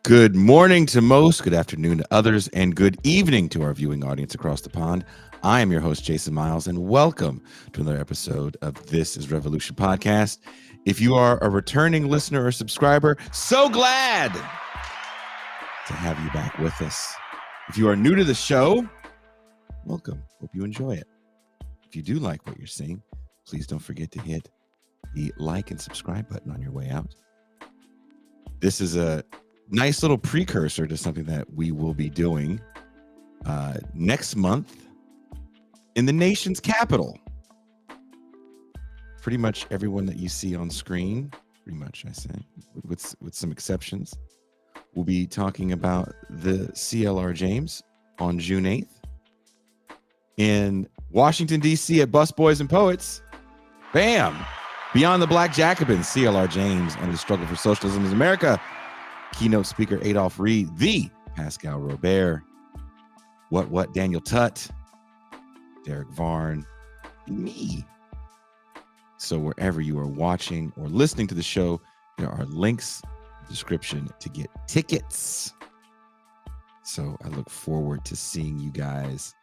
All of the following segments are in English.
Good morning to most, good afternoon to others, and good evening to our viewing audience across the pond. I am your host, Jason Myles, and welcome to another episode of This is Revolution podcast. If you are a returning listener or subscriber, so glad to have you back with us. If you are new to the show, welcome. Hope you enjoy it. If you do like what you're seeing, please don't forget to hit the like and subscribe button on your way out. This is a nice little precursor to something that we will be doing next month in the nation's capital. Pretty much everyone that you see on screen, pretty much I say, with some exceptions, we'll be talking about the CLR James on June 8th in Washington, D.C. at Bus Boys and Poets. Bam! Beyond the Black Jacobins, CLR James and the Struggle for Socialism in America. Keynote speaker Adolph Reed, the Pascal Robert, what Daniel Tutt, Derek Varn, and me. So wherever you are watching or listening to the show, there are links in the description to get tickets. So I look forward to seeing you guys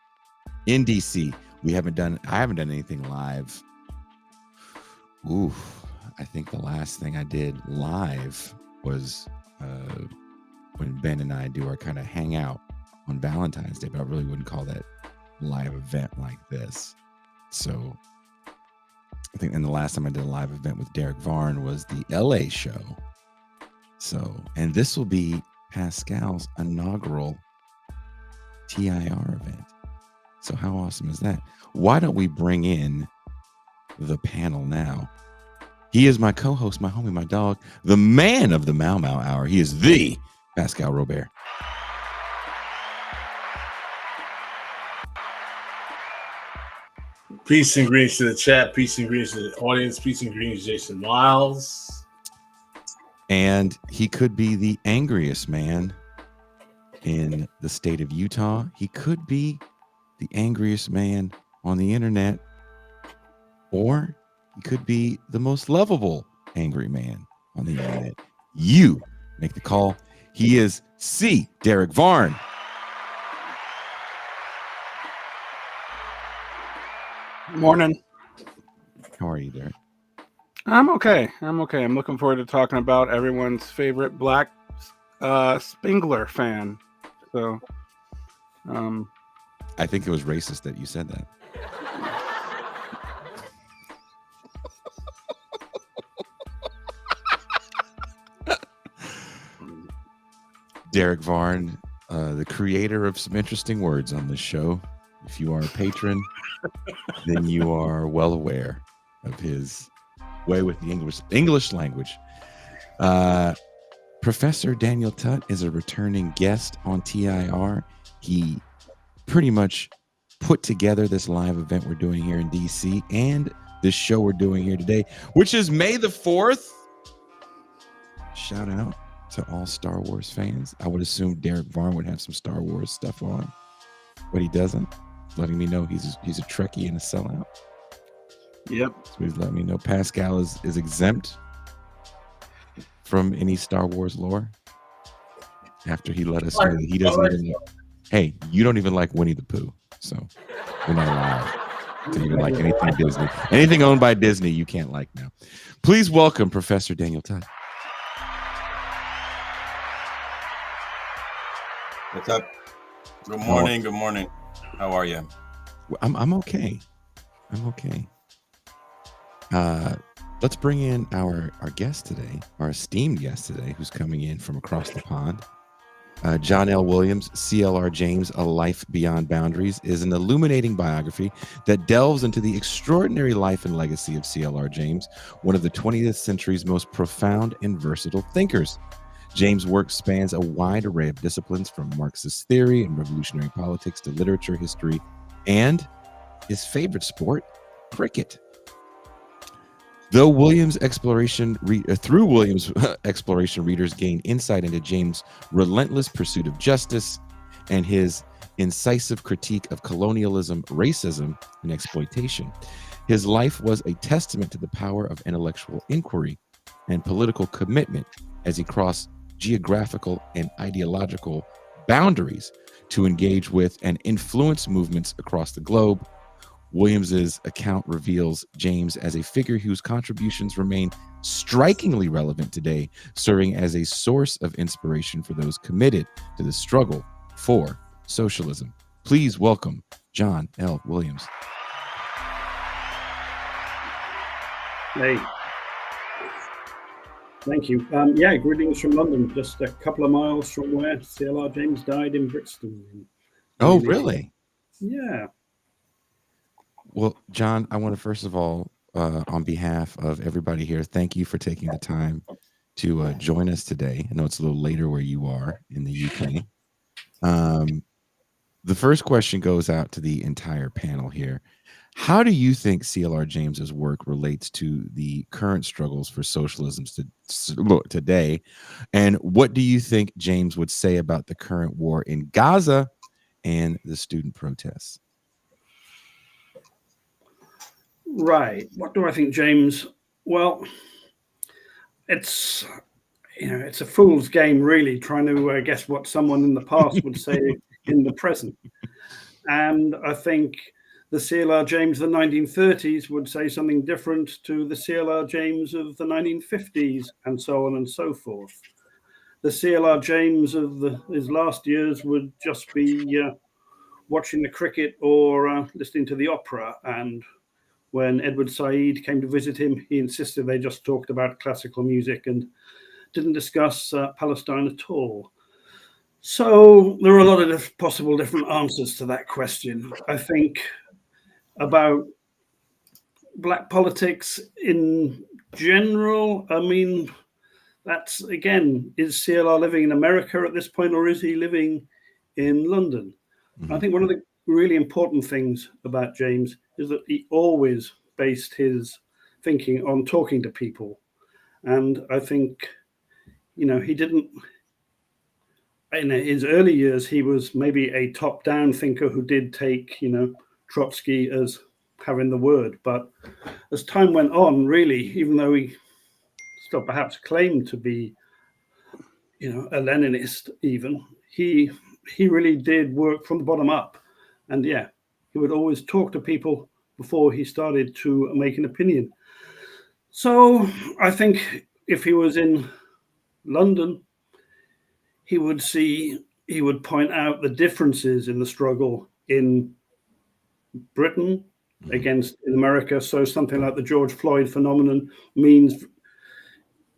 in DC. I haven't done anything live. I think the last thing I did live was when Ben and I do our kind of hangout on Valentine's Day, but I really wouldn't call that live event like this. So I think, and the last time I did a live event with Derek Varn was the LA show. So, and this will be Pascal's inaugural TIR event. So how awesome is that? Why don't we bring in the panel now? He is my co-host, my homie, my dog, the man of the Mau Mau Hour. He is the Pascal Robert. Peace and greetings to the chat. Peace and greetings to the audience. Peace and greetings, Jason Myles. And he could be the angriest man in the state of Utah. He could be the angriest man on the internet, or he could be the most lovable angry man on the internet. You make the call. He is C. Derek Varn. Morning. How are you, Derek? I'm okay. I'm looking forward to talking about everyone's favorite Black Spengler fan. So, I think it was racist that you said that. Derek Varn, the creator of some interesting words on this show. If you are a patron, then you are well aware of his way with the English language. Professor Daniel Tutt is a returning guest on TIR. He pretty much put together this live event we're doing here in DC and this show we're doing here today, which is May the 4th. Shout out to all Star Wars fans. I would assume Derek Varn would have some Star Wars stuff on, but he doesn't. Letting me know he's a Trekkie and a sellout. Yep. So he's letting me know Pascal is exempt from any Star Wars lore after he let us know that he doesn't even know. Hey, you don't even like Winnie the Pooh, so you're not allowed to even like anything Disney. Anything owned by Disney, you can't like now. Please welcome Professor Daniel Tutt. What's up? Good morning. Good morning. How are you? I'm okay. I'm okay. Let's bring in our guest today, our esteemed guest today, who's coming in from across the pond. John L. Williams, CLR James, A Life Beyond Boundaries, is an illuminating biography that delves into the extraordinary life and legacy of CLR James, one of the 20th century's most profound and versatile thinkers. James' work spans a wide array of disciplines, from Marxist theory and revolutionary politics to literature, history, and his favorite sport, cricket. Through Williams' exploration, readers gain insight into James' relentless pursuit of justice and his incisive critique of colonialism, racism, and exploitation. His life was a testament to the power of intellectual inquiry and political commitment as he crossed geographical, and ideological boundaries to engage with and influence movements across the globe. Williams's account reveals James as a figure whose contributions remain strikingly relevant today, serving as a source of inspiration for those committed to the struggle for socialism. Please welcome John L. Williams. Hey. Thank you. Greetings from London, just a couple of miles from where CLR James died in Brixton. Oh, really? Yeah. Well, John, I want to first of all, on behalf of everybody here, thank you for taking the time to join us today. I know it's a little later where you are in the UK. The first question goes out to the entire panel here. How do you think CLR James's work relates to the current struggles for socialism today? And what do you think James would say about the current war in Gaza and the student protests? Right. What do I think, James? Well, it's a fool's game, really, trying to guess what someone in the past would say in the present. And I think the CLR James of the 1930s would say something different to the CLR James of the 1950s, and so on and so forth. The CLR James of his last years would just be watching the cricket or listening to the opera. And when Edward Said came to visit him, he insisted they just talked about classical music and didn't discuss Palestine at all. So there are a lot of possible different answers to that question. I think about black politics in general, I mean, that's, again, is CLR living in America at this point, or is he living in London? Mm-hmm. I think one of the really important things about James is that he always based his thinking on talking to people. And I think, he didn't, in his early years, he was maybe a top-down thinker who did take, Trotsky as having the word. But as time went on, really, even though he still perhaps claimed to be, a Leninist even, he really did work from the bottom up. And he would always talk to people before he started to make an opinion. So I think if he was in London, he would point out the differences in the struggle in Britain against in America. So something like the George Floyd phenomenon means,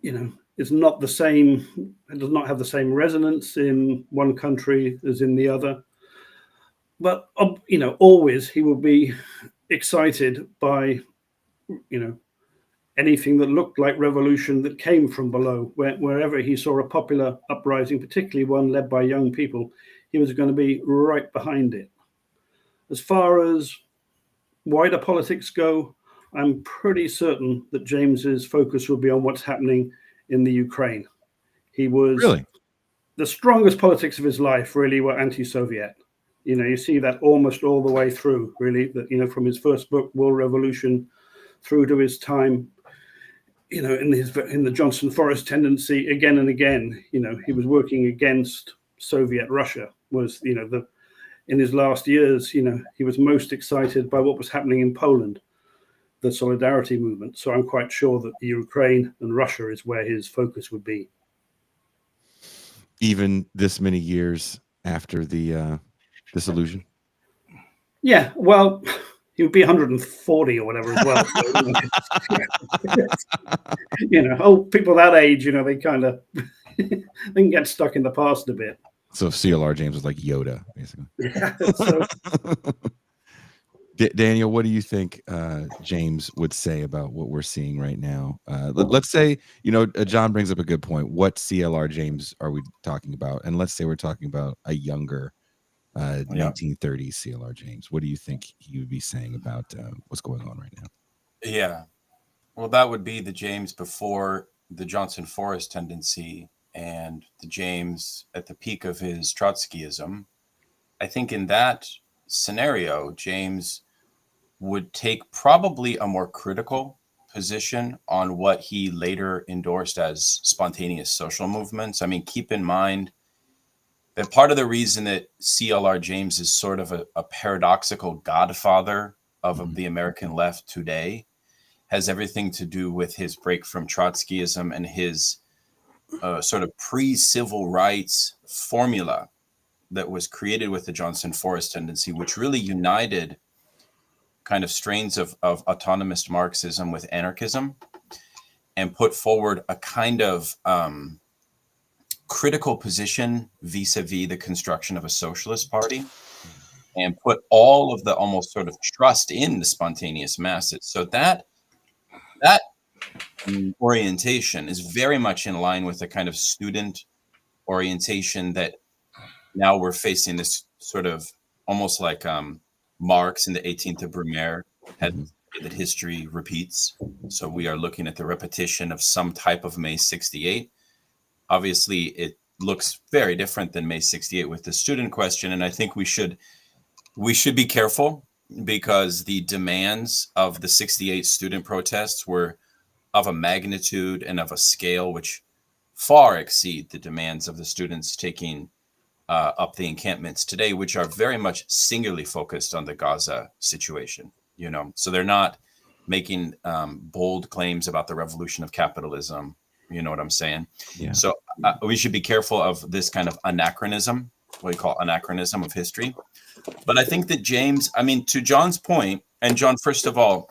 it's not the same, it does not have the same resonance in one country as in the other. But, always he will be excited by, anything that looked like revolution that came from below. Wherever he saw a popular uprising, particularly one led by young people, he was going to be right behind it. As far as wider politics go, I'm pretty certain that James's focus will be on what's happening in the Ukraine. He was really the strongest politics of his life really were anti-Soviet. You see that almost all the way through, really, that, from his first book, World Revolution, through to his time, in the Johnson Forest tendency again and again, he was working against Soviet Russia. Was, in his last years, he was most excited by what was happening in Poland, the Solidarity movement. So I'm quite sure that the Ukraine and Russia is where his focus would be. Even this many years after the dissolution? Yeah, well, he would be 140 or whatever as well. People that age, they kind of they can get stuck in the past a bit. So CLR James was like Yoda, basically. Yeah, so. Daniel, what do you think James would say about what we're seeing right now? Let's say, John brings up a good point. What CLR James are we talking about? And let's say we're talking about a younger 1930s CLR James. What do you think he would be saying about what's going on right now? Yeah. Well, that would be the James before the Johnson Forest tendency and the James at the peak of his Trotskyism. I think in that scenario, James would take probably a more critical position on what he later endorsed as spontaneous social movements. I mean, keep in mind that part of the reason that CLR James is sort of a paradoxical godfather of the American left today has everything to do with his break from Trotskyism and his sort of pre-civil rights formula that was created with the Johnson Forest tendency, which really united kind of strains of autonomous Marxism with anarchism and put forward a kind of critical position vis-a-vis the construction of a socialist party and put all of the almost sort of trust in the spontaneous masses. So that orientation is very much in line with the kind of student orientation that now we're facing, this sort of almost like Marx in the 18th of Brumaire had that history repeats. So we are looking at the repetition of some type of May 68. Obviously, it looks very different than May 68 with the student question. And I think we should be careful because the demands of the 68 student protests were of a magnitude and of a scale which far exceed the demands of the students taking up the encampments today, which are very much singularly focused on the Gaza situation. You know, so they're not making bold claims about the revolution of capitalism. You know what I'm saying? Yeah. So we should be careful of this kind of anachronism, what we call anachronism of history. But I think that James, I mean, to John's point, and John, first of all,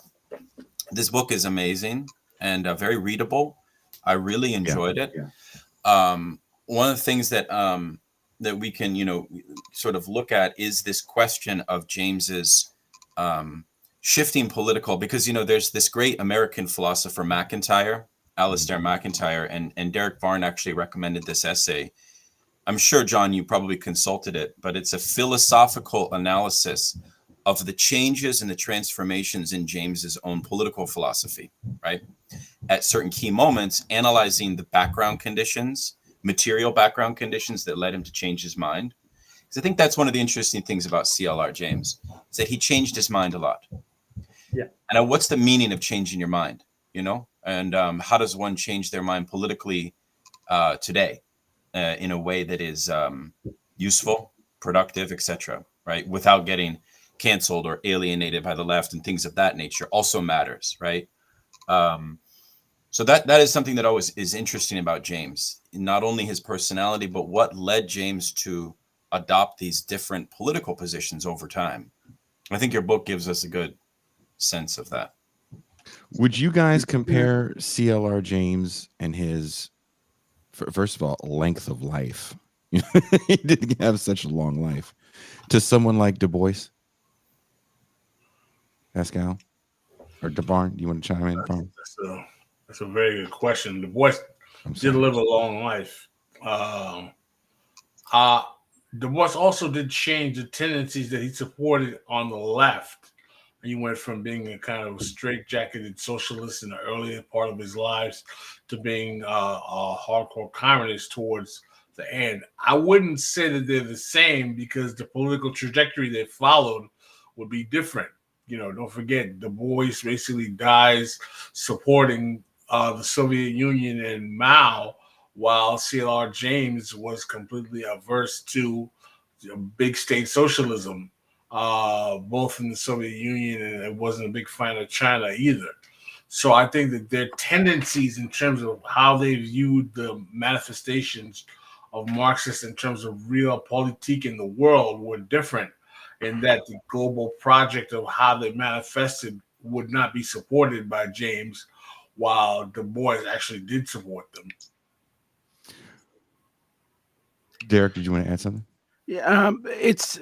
this book is amazing and very readable. I really enjoyed it. Yeah. One of the things that that we can, you know, sort of look at is this question of James's shifting political, because, you know, there's this great American philosopher, Alistair McIntyre, and Derek Varn actually recommended this essay. I'm sure, John, you probably consulted it, but it's a philosophical analysis of the changes and the transformations in James's own political philosophy, right? At certain key moments, analyzing the background conditions, material background conditions that led him to change his mind. Because I think that's one of the interesting things about CLR James, is that he changed his mind a lot. Yeah. And what's the meaning of changing your mind, you know? And how does one change their mind politically today in a way that is useful, productive, etc., right? Without getting canceled or alienated by the left and things of that nature also matters, right? So that is something that always is interesting about James, not only his personality, but what led James to adopt these different political positions over time. I think your book gives us a good sense of that. Would you guys compare CLR James and his, first of all, length of life? He didn't have such a long life, to someone like Du Bois? Pascal or DeBarn? Do you want to chime in? That's a very good question. Du Bois did live a long life. Du Bois also did change the tendencies that he supported on the left. He went from being a kind of straight-jacketed socialist in the earlier part of his lives to being a hardcore communist towards the end. I wouldn't say that they're the same because the political trajectory they followed would be different. You know, don't forget, Du Bois basically dies supporting the Soviet Union and Mao, while CLR James was completely averse to big state socialism, both in the Soviet Union, and it wasn't a big fan of China either. So I think that their tendencies in terms of how they viewed the manifestations of Marxists in terms of realpolitik in the world were different, in that the global project of how they manifested would not be supported by James, while Du Bois actually did support them. Derek, did you want to add something? Yeah, it's.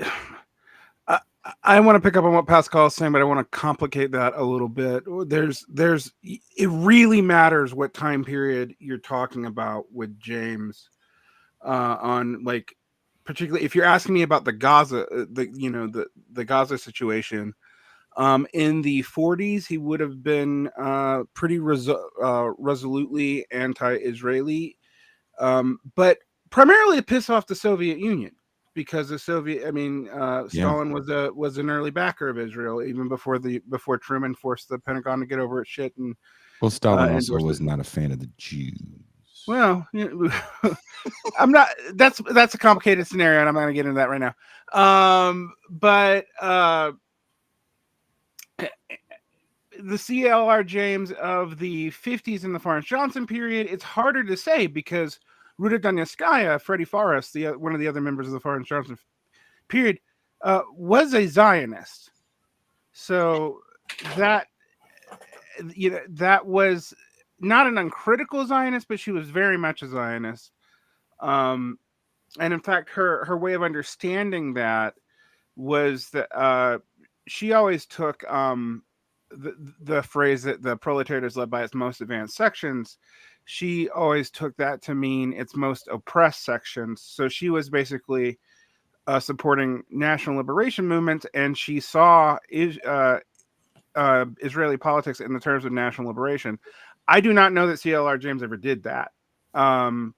I want to pick up on what Pascal is saying, but I want to complicate that a little bit. It really matters what time period you're talking about with James, on, like, particularly if you're asking me about the Gaza, the Gaza situation. In the 40s, he would have been pretty resolutely anti-Israeli, but primarily to piss off the Soviet Union, because Stalin was an early backer of Israel even before Truman forced the Pentagon to get over its shit and Well, Stalin also endorsed was it. not a fan of the Jews. Well, I'm not. That's a complicated scenario, and I'm not going to get into that right now. But the CLR James of the 50s and the Florence Johnson period, it's harder to say because Ruta Donetskaya, Freddie Forrest, one of the other members of the Florence Johnson period, was a Zionist. So that that was not an uncritical Zionist, but she was very much a Zionist. And in fact, her way of understanding that was that she always took the phrase that the proletariat is led by its most advanced sections. She always took that to mean its most oppressed sections. So she was basically supporting national liberation movements, and she saw Israeli politics in the terms of national liberation. I do not know that CLR James ever did that. In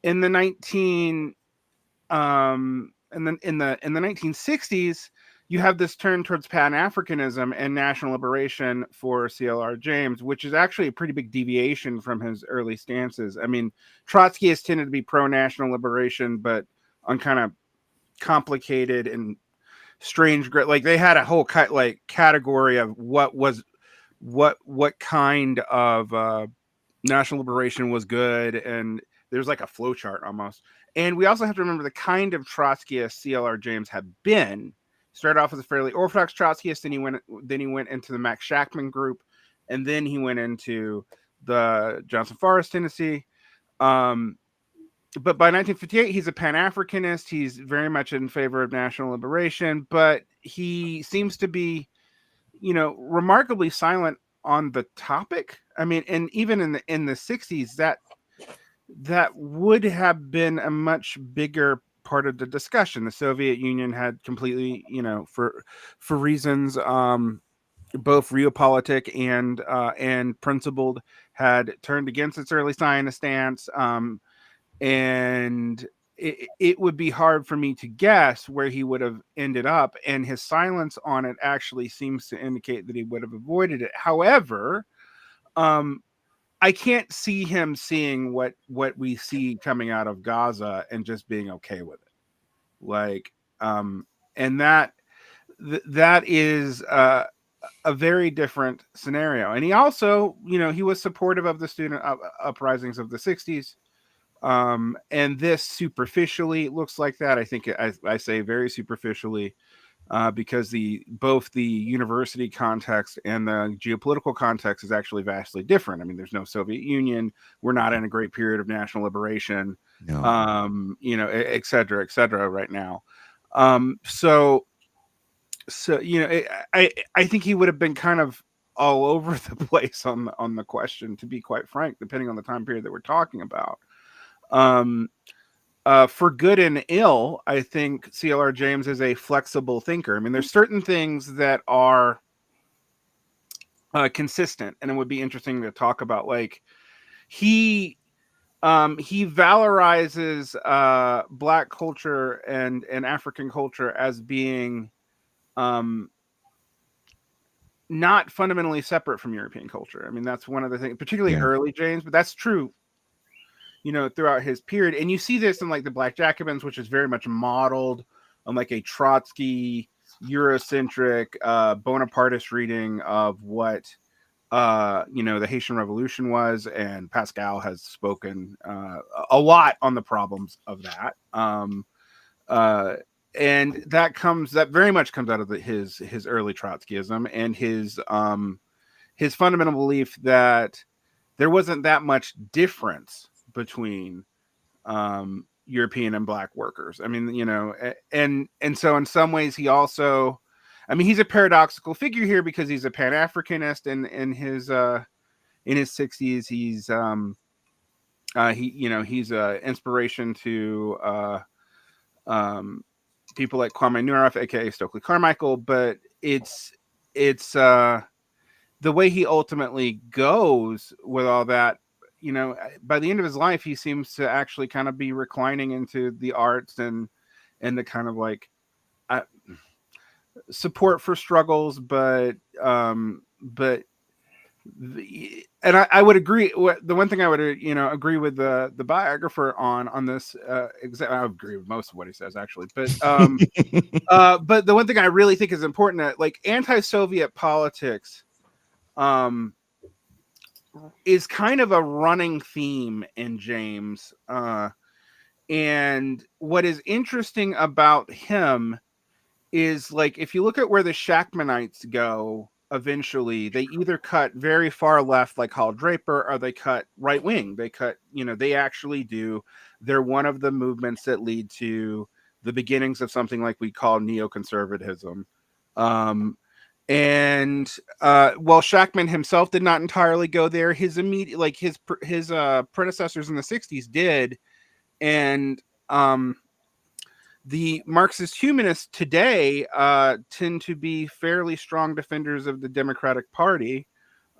the 1960s, you have this turn towards Pan-Africanism and national liberation for CLR James, which is actually a pretty big deviation from his early stances. I mean, Trotskyists tended to be pro-national liberation, but on kind of complicated and strange, like they had a whole category of what kind of national liberation was good, and there's like a flow chart almost. And we also have to remember the kind of Trotskyist CLR James had been. Started off as a fairly orthodox Trotskyist, then he went into the Max Shachtman group, and then he went into the Johnson Forest tendency. But by 1958, he's a Pan-Africanist. He's very much in favor of national liberation, but he seems to be, remarkably silent on the topic. I mean, and even in the 60s, that would have been a much bigger part of the discussion. The Soviet Union had completely, for reasons both realpolitik and principled, had turned against its early Zionist stance. And it would be hard for me to guess where he would have ended up. And his silence on it actually seems to indicate that he would have avoided it. However, I can't see him seeing what we see coming out of Gaza and just being okay with it. Like, and that is a very different scenario. And he also, he was supportive of the student uprisings of the 60s. And this superficially looks like that. I think I say very superficially, because both the university context and the geopolitical context is actually vastly different. I mean, there's no Soviet Union. We're not in a great period of national liberation, No. et cetera right now. So I think he would have been kind of all over the place on the question, to be quite frank, depending on the time period that we're talking about. For good and ill, I think CLR James is a flexible thinker. I mean, there's certain things that are consistent, and it would be interesting to talk about. Like he valorizes Black culture and African culture as being not fundamentally separate from European culture. I mean, that's one of the things, particularly early James, but that's true throughout his period. And you see this in like the Black Jacobins, which is very much modeled on like a Trotsky Eurocentric Bonapartist reading of what the Haitian Revolution was, and Pascal has spoken a lot on the problems of that. And that very much comes out of his early Trotskyism and his fundamental belief that there wasn't that much difference between European and Black workers. I mean, and so in some ways he also, I mean, he's a paradoxical figure here because he's a Pan-Africanist, and in his 60s, he's he's an inspiration to people like Kwame Nkrumah, aka Stokely Carmichael, but it's the way he ultimately goes with all that. By the end of his life, he seems to actually kind of be reclining into the arts and the kind of like support for struggles, but and I would agree. The one thing I would agree with the biographer on this. I agree with most of what he says actually, but but the one thing I really think is important, that like anti-Soviet politics, is kind of a running theme in James. And what is interesting about him is, like, if you look at where the Shachtmanites go, eventually they either cut very far left like Hall Draper, or they cut right wing. They cut, they actually do. They're one of the movements that lead to the beginnings of something like we call neoconservatism. And well, Shachtman himself did not entirely go there. His immediate, like his predecessors in the 60s did. And the Marxist humanists today tend to be fairly strong defenders of the Democratic Party,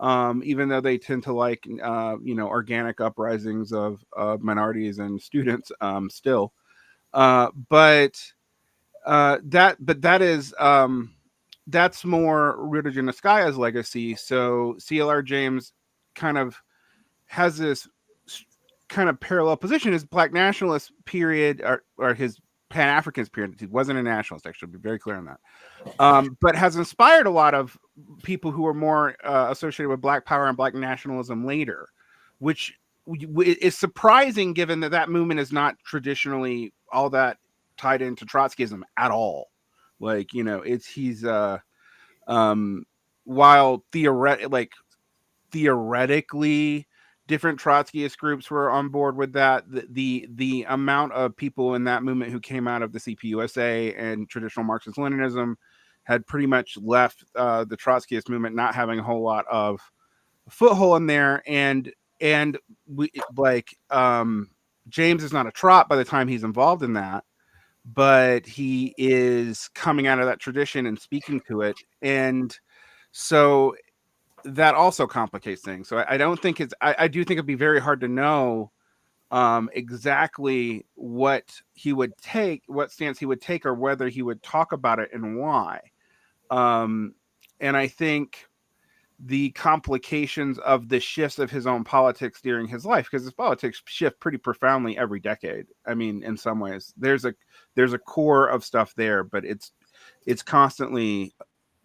even though they tend to like, organic uprisings of minorities and students still. But that is that's more Rudijanskaya legacy. So CLR James kind of has this kind of parallel position. His Black nationalist period, or his Pan-Africanist period, he wasn't a nationalist, actually, be very clear on that, but has inspired a lot of people who are more associated with Black power and Black nationalism later, which is surprising given that movement is not traditionally all that tied into Trotskyism at all. Like, he's while theoretically different Trotskyist groups were on board with that, the amount of people in that movement who came out of the CPUSA and traditional Marxist-Leninism had pretty much left the Trotskyist movement not having a whole lot of foothold in there. And we, James is not a Trot by the time he's involved in that, but he is coming out of that tradition and speaking to it. And so that also complicates things. So I don't think I do think it'd be very hard to know exactly what stance he would take, or whether he would talk about it and why. And I think the complications of the shifts of his own politics during his life, because his politics shift pretty profoundly every decade. I mean, in some ways, there's a core of stuff there, but it's constantly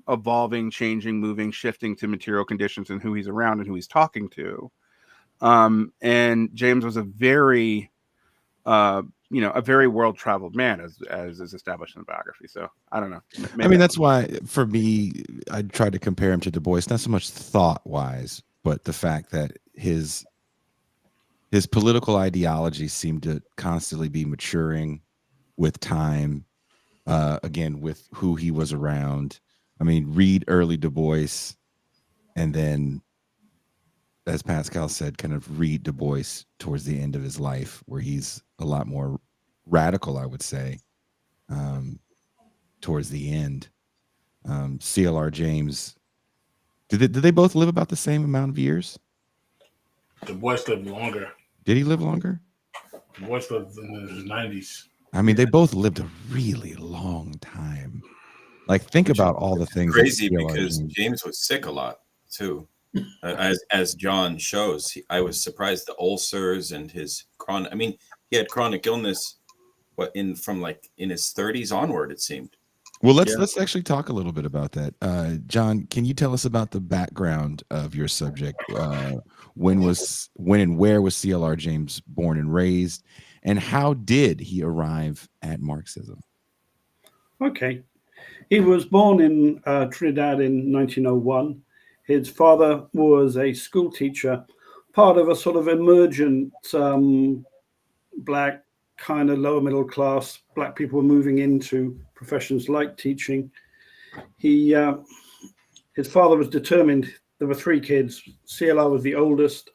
evolving, changing, moving, shifting to material conditions and who he's around and who he's talking to. And James was a very world-traveled man, as is established in the biography. So I don't know. Maybe that's why, for me, I tried to compare him to Du Bois, not so much thought-wise, but the fact that his political ideology seemed to constantly be maturing with time, again, with who he was around. I mean, read early Du Bois, and then, as Pascal said, kind of read Du Bois towards the end of his life, where he's a lot more radical, I would say, towards the end. CLR James, did they both live about the same amount of years? Du Bois lived longer. Did he live longer? Du Bois lived in his 90s. I mean, they both lived a really long time. Like, think about all the things. Crazy, because James was sick a lot too. As John shows, I was surprised, the ulcers and his chronic. I mean, he had chronic illness, from in his 30s onward, it seemed. Well, let's actually talk a little bit about that. John, can you tell us about the background of your subject? When and where was CLR James born and raised, and how did he arrive at Marxism? Okay. He was born in Trinidad in 1901. His father was a school teacher, part of a sort of emergent Black, kind of lower middle class. Black people were moving into professions like teaching. His father was determined. There were 3 kids. CLR was the oldest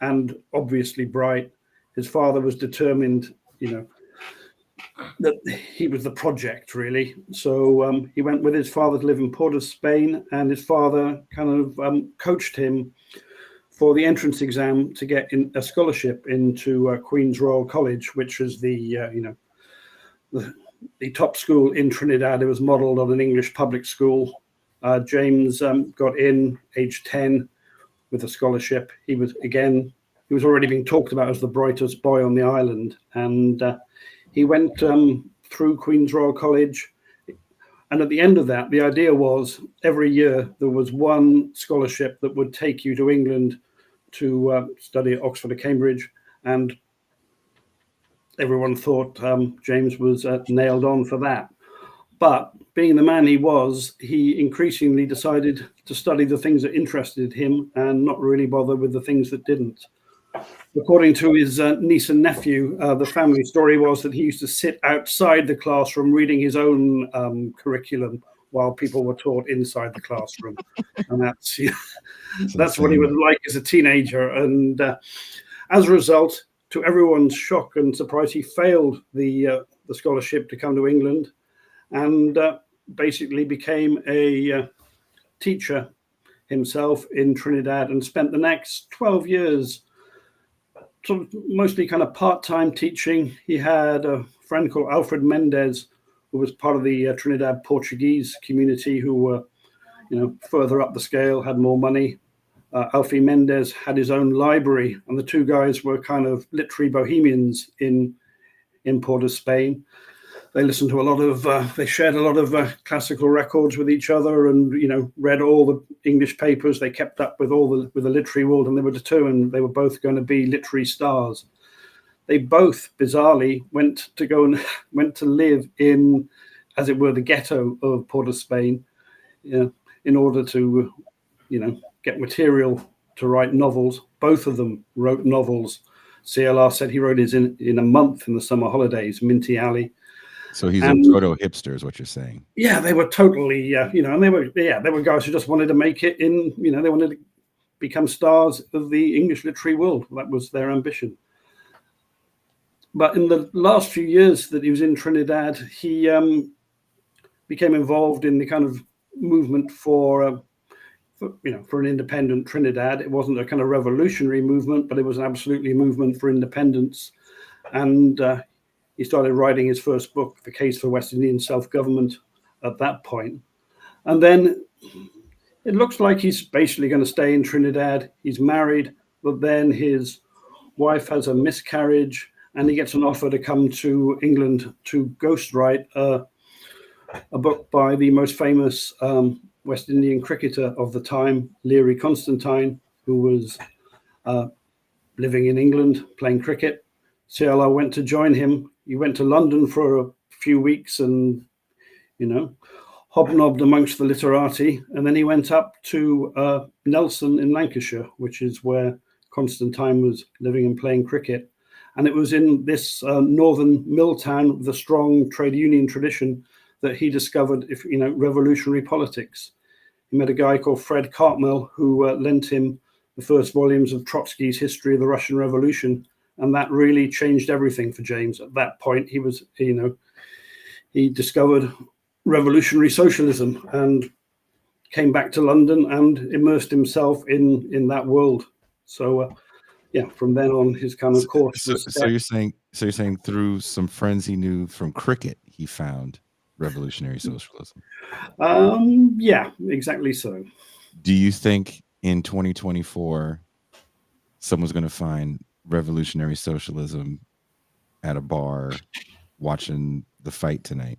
and obviously bright. His father was determined, that he was the project, really. So he went with his father to live in Port of Spain, and his father kind of coached him for the entrance exam to get a scholarship into Queen's Royal College, which is the top school in Trinidad. It was modeled on an English public school. James got in age 10, with a scholarship. He was already being talked about as the brightest boy on the island, and he went through Queen's Royal College. And at the end of that, the idea was every year there was one scholarship that would take you to England to study at Oxford or Cambridge. And everyone thought James was nailed on for that. But being the man he was, he increasingly decided to study the things that interested him and not really bother with the things that didn't. According to his niece and nephew, the family story was that he used to sit outside the classroom reading his own curriculum while people were taught inside the classroom. And that's what he was like as a teenager. And as a result, to everyone's shock and surprise, he failed the scholarship to come to England and basically became a teacher himself in Trinidad and spent the next 12 years sort of mostly kind of part-time teaching. He had a friend called Alfred Mendez, who was part of the Trinidad Portuguese community, who were, further up the scale, had more money. Alfie Mendez had his own library, and the two guys were kind of literary bohemians in Port of Spain. They listened to they shared a lot of classical records with each other, and read all the English papers. They kept up with with the literary world, and they were determined they were both going to be literary stars. They both bizarrely went to live in, as it were, the ghetto of Port of Spain, in order to, get material to write novels. Both of them wrote novels. CLR said he wrote his in a month in the summer holidays, Minty Alley. So he's a proto hipster, is what you're saying. Yeah, they were totally, and they were guys who just wanted to make it in, they wanted to become stars of the English literary world. That was their ambition. But in the last few years that he was in Trinidad, he became involved in the kind of movement for an independent Trinidad. It wasn't a kind of revolutionary movement, but it was absolutely a movement for independence. And he started writing his first book, The Case for West Indian Self-Government, at that point. And then it looks like he's basically going to stay in Trinidad. He's married, but then his wife has a miscarriage, and he gets an offer to come to England to ghostwrite a book by the most famous West Indian cricketer of the time, Leary Constantine, who was living in England playing cricket. CLR went to join him. He went to London for a few weeks and, hobnobbed amongst the literati. And then he went up to Nelson in Lancashire, which is where Constantine was living and playing cricket. And it was in this northern mill town with a strong trade union tradition that he discovered, revolutionary politics. He met a guy called Fred Cartmel, who lent him the first volumes of Trotsky's History of the Russian Revolution. And that really changed everything for James. At that point, he was, he discovered revolutionary socialism and came back to London and immersed himself in that world. So, from then on, his kind of course. So you're saying through some friends he knew from cricket, he found revolutionary socialism. Yeah, exactly so. Do you think in 2024, someone's going to find revolutionary socialism at a bar watching the fight tonight?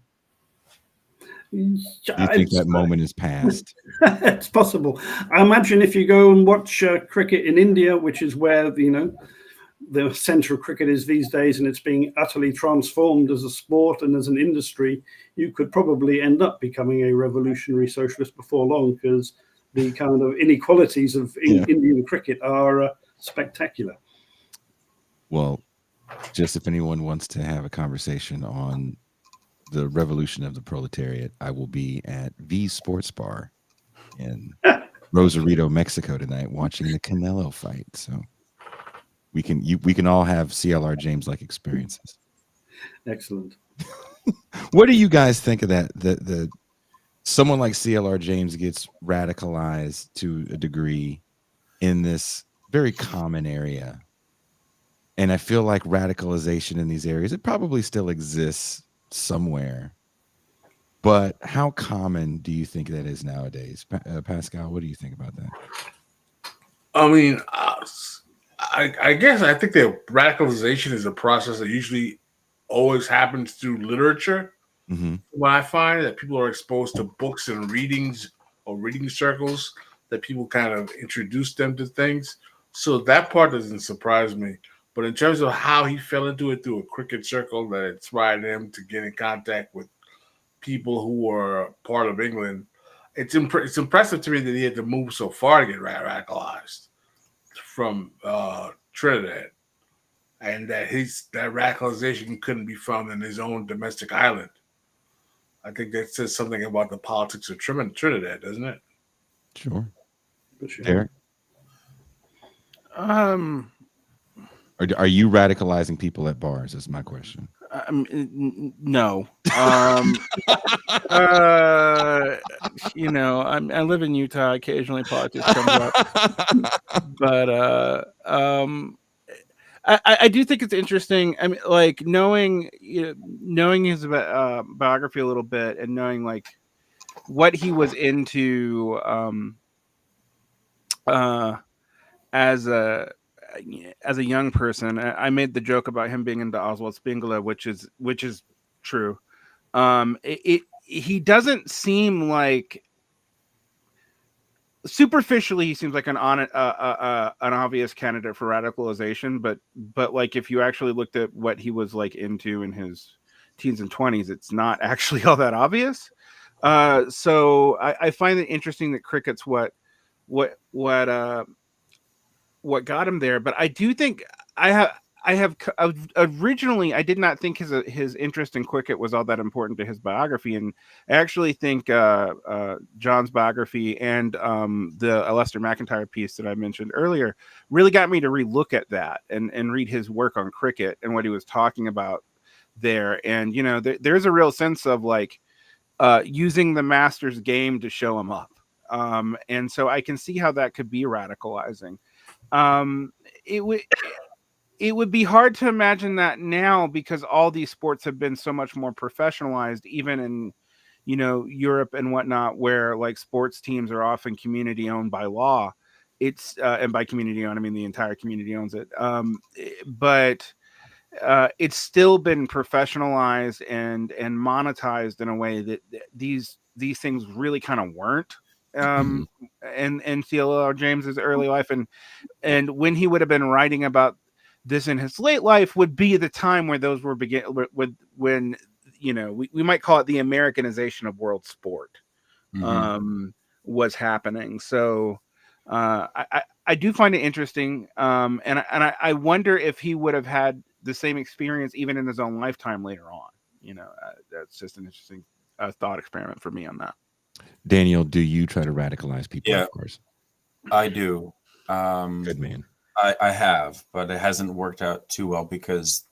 Do you think that moment is past? It's possible. I imagine if you go and watch cricket in India, which is where the center of cricket is these days, and it's being utterly transformed as a sport and as an industry, you could probably end up becoming a revolutionary socialist before long, because the kind of inequalities of Indian cricket are spectacular. Well, just if anyone wants to have a conversation on the revolution of the proletariat, I will be at V Sports Bar in Rosarito, Mexico tonight, watching the Canelo fight. So we can all have CLR James like experiences. Excellent. What do you guys think of that? The someone like CLR James gets radicalized to a degree in this very common area. And I feel like radicalization in these areas, it probably still exists somewhere. But how common do you think that is nowadays? Pascal, what do you think about that? I mean, I guess I think that radicalization is a process that usually always happens through literature. Mm-hmm. What I find that people are exposed to books and readings or reading circles that people kind of introduce them to things. So that part doesn't surprise me. But in terms of how he fell into it through a cricket circle that inspired him to get in contact with people who were part of England, it's impressive to me that he had to move so far to get radicalized from Trinidad, and that radicalization couldn't be found in his own domestic island. I think that says something about the politics of Trinidad, doesn't it? Sure. For sure. Derek, Um, are you radicalizing people at bars? Is my question. no. You know, I live in Utah. Occasionally, politics comes up, but I do think it's interesting. I mean, like knowing his biography a little bit and knowing like what he was into as a young person. I made the joke about him being into Oswald Spengler, which is true. He doesn't seem like, superficially he seems like an obvious candidate for radicalization, but like if you actually looked at what he was like into in his teens and 20s, it's not actually all that obvious. So I find it interesting that cricket's what got him there. But I do think I have originally I did not think his interest in cricket was all that important to his biography, and I actually think John's biography and the Lester McIntyre piece that I mentioned earlier really got me to relook at that and read his work on cricket and what he was talking about there. And you know, there's a real sense of like using the master's game to show him up, and so I can see how that could be radicalizing. It would be hard to imagine that now because all these sports have been so much more professionalized, even in, you know, Europe and whatnot, where like sports teams are often community owned by law. It's and by community owned, I mean the entire community owns it. But it's still been professionalized and monetized in a way that these things really kind of weren't. Mhm. And CLR James's early life, and when he would have been writing about this in his late life would be the time where those were when you know we might call it the Americanization of world sport was happening. So I do find it interesting, and I wonder if he would have had the same experience even in his own lifetime later on. You know, that's just an interesting thought experiment for me on that. Daniel, do you try to radicalize people? Yeah. Of course. I do. Good man. I have, but it hasn't worked out too well because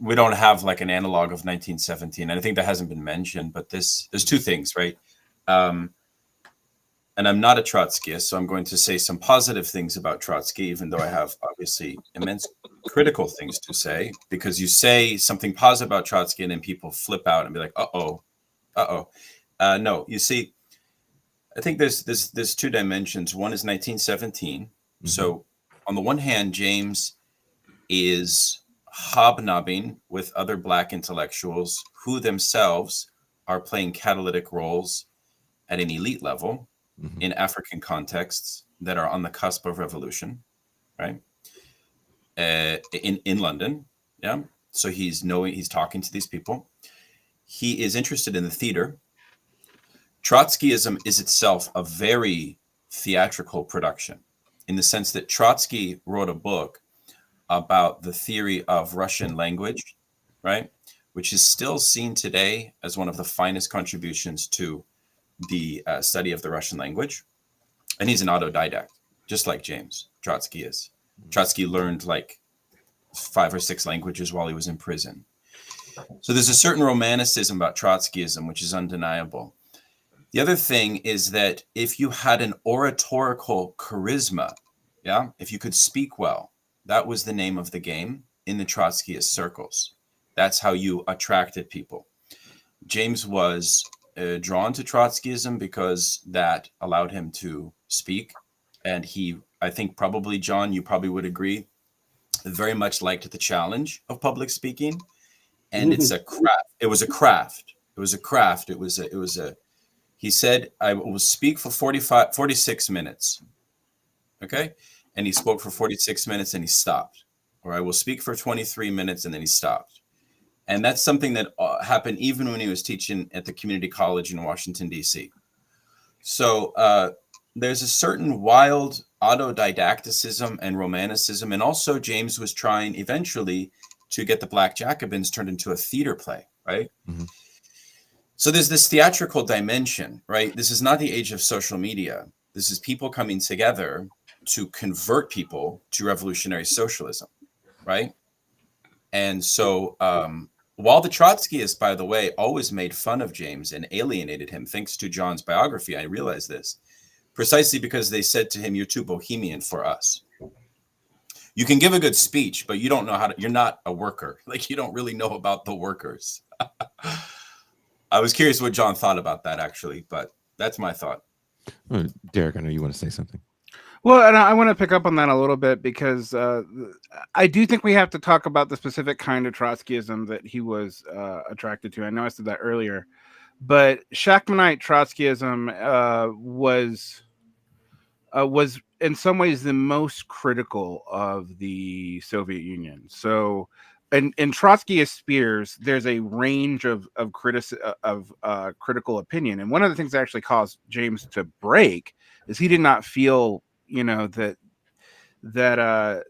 we don't have like an analog of 1917. And I think that hasn't been mentioned, but there's two things, right? And I'm not a Trotskyist, so I'm going to say some positive things about Trotsky, even though I have obviously immense critical things to say, because you say something positive about Trotsky and then people flip out and be like, no, you see, I think there's two dimensions. One is 1917. Mm-hmm. So on the one hand, James is hobnobbing with other Black intellectuals who themselves are playing catalytic roles at an elite level in African contexts that are on the cusp of revolution, right? In London, yeah. So he's talking to these people. He is interested in the theater. Trotskyism is itself a very theatrical production in the sense that Trotsky wrote a book about the theory of Russian language, right? Which is still seen today as one of the finest contributions to the study of the Russian language. And he's an autodidact, just like James. Trotsky is. Trotsky learned like 5 or 6 languages while he was in prison. So there's a certain romanticism about Trotskyism, which is undeniable. The other thing is that if you had an oratorical charisma, yeah, if you could speak well, that was the name of the game in the Trotskyist circles. That's how you attracted people. James was drawn to Trotskyism because that allowed him to speak. And I think probably, John, you probably would agree, very much liked the challenge of public speaking. And it's a craft. It was a craft. It was a craft. It was a, he said, I will speak for 46 minutes. Okay. And he spoke for 46 minutes and he stopped. Or I will speak for 23 minutes and then he stopped. And that's something that happened even when he was teaching at the community college in Washington, D.C. So there's a certain wild autodidacticism and romanticism. And also James was trying eventually to get the Black Jacobins turned into a theater play, right? Mhm. So there's this theatrical dimension, right? This is not the age of social media. This is people coming together to convert people to revolutionary socialism, right? And so while the Trotskyists, by the way, always made fun of James and alienated him, thanks to John's biography, I realized this, precisely because they said to him, you're too bohemian for us. You can give a good speech, but you don't know how to, you're not a worker. Like, you don't really know about the workers. I was curious what John thought about that, actually, but that's my thought. Derek, I know you want to say something. Well, and I want to pick up on that a little bit because I do think we have to talk about the specific kind of Trotskyism that he was attracted to. I know I said that earlier, but Shachtmanite Trotskyism was in some ways the most critical of the Soviet Union. So, in Trotskyist spheres, there's a range of critical opinion, and one of the things that actually caused James to break is he did not feel, that the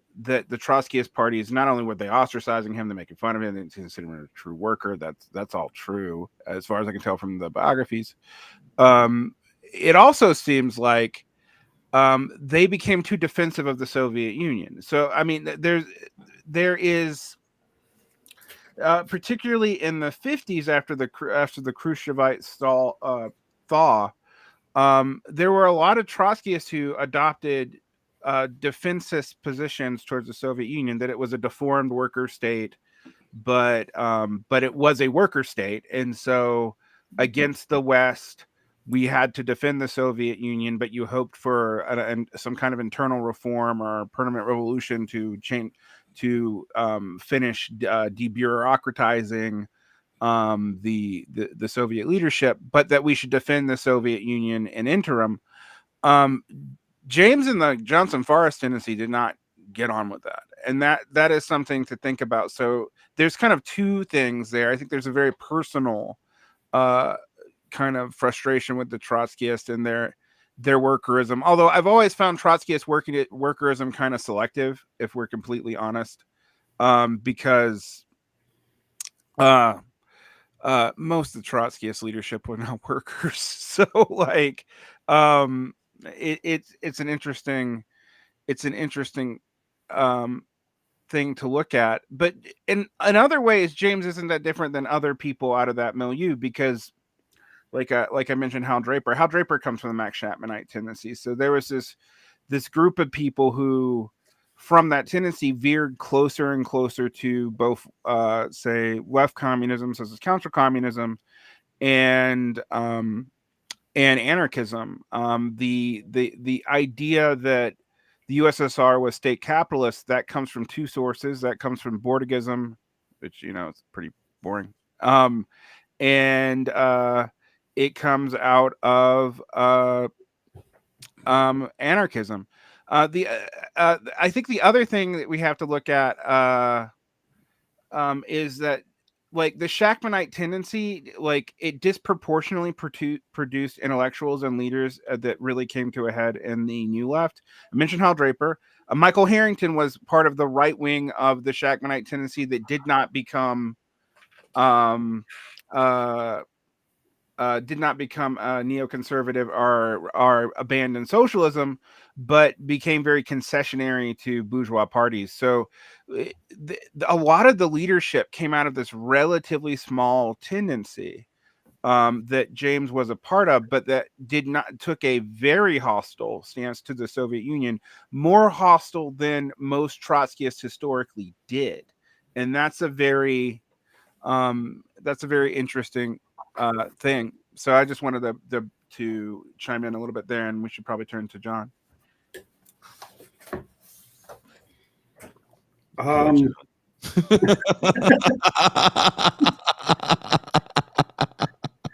Trotskyist party is not only were they ostracizing him, they're making fun of him, they consider him a true worker. That's all true as far as I can tell from the biographies. It also seems like they became too defensive of the Soviet Union. So I mean, there is particularly in the 50s after the Khrushchevite thaw. There were a lot of Trotskyists who adopted defensist positions towards the Soviet Union, that it was a deformed worker state, but it was a worker state, and so against the West, we had to defend the Soviet Union, but you hoped for some kind of internal reform or permanent revolution to change, to finish debureaucratizing the Soviet leadership, but that we should defend the Soviet Union in interim. James and the Johnson Forest tendency did not get on with that, and that is something to think about. So there's kind of two things there. I think there's a very personal kind of frustration with the Trotskyists and their workerism. Although I've always found Trotskyist workerism kind of selective, if we're completely honest, because most of the Trotskyist leadership were not workers. So like, it's an interesting thing to look at. But in other ways, James isn't that different than other people out of that milieu, because like I mentioned, Hal Draper comes from the Max Chapmanite tendency. So there was this group of people who, from that tendency, veered closer and closer to both, say, left communism, such as counter-communism, and anarchism. The idea that the USSR was state capitalist, that comes from two sources. That comes from Bordegism, which it's pretty boring, and it comes out of anarchism. I think the other thing that we have to look at is that, like, the Shachtmanite tendency, like, it disproportionately produced intellectuals and leaders that really came to a head in the New Left. I mentioned Hal Draper. Michael Harrington was part of the right wing of the Shachtmanite tendency that did not become neoconservative or abandon socialism, but became very concessionary to bourgeois parties. So a lot of the leadership came out of this relatively small tendency that James was a part of, but that took a very hostile stance to the Soviet Union, more hostile than most Trotskyists historically did. And that's a very interesting thing. So I just wanted to chime in a little bit there, and we should probably turn to John. Um,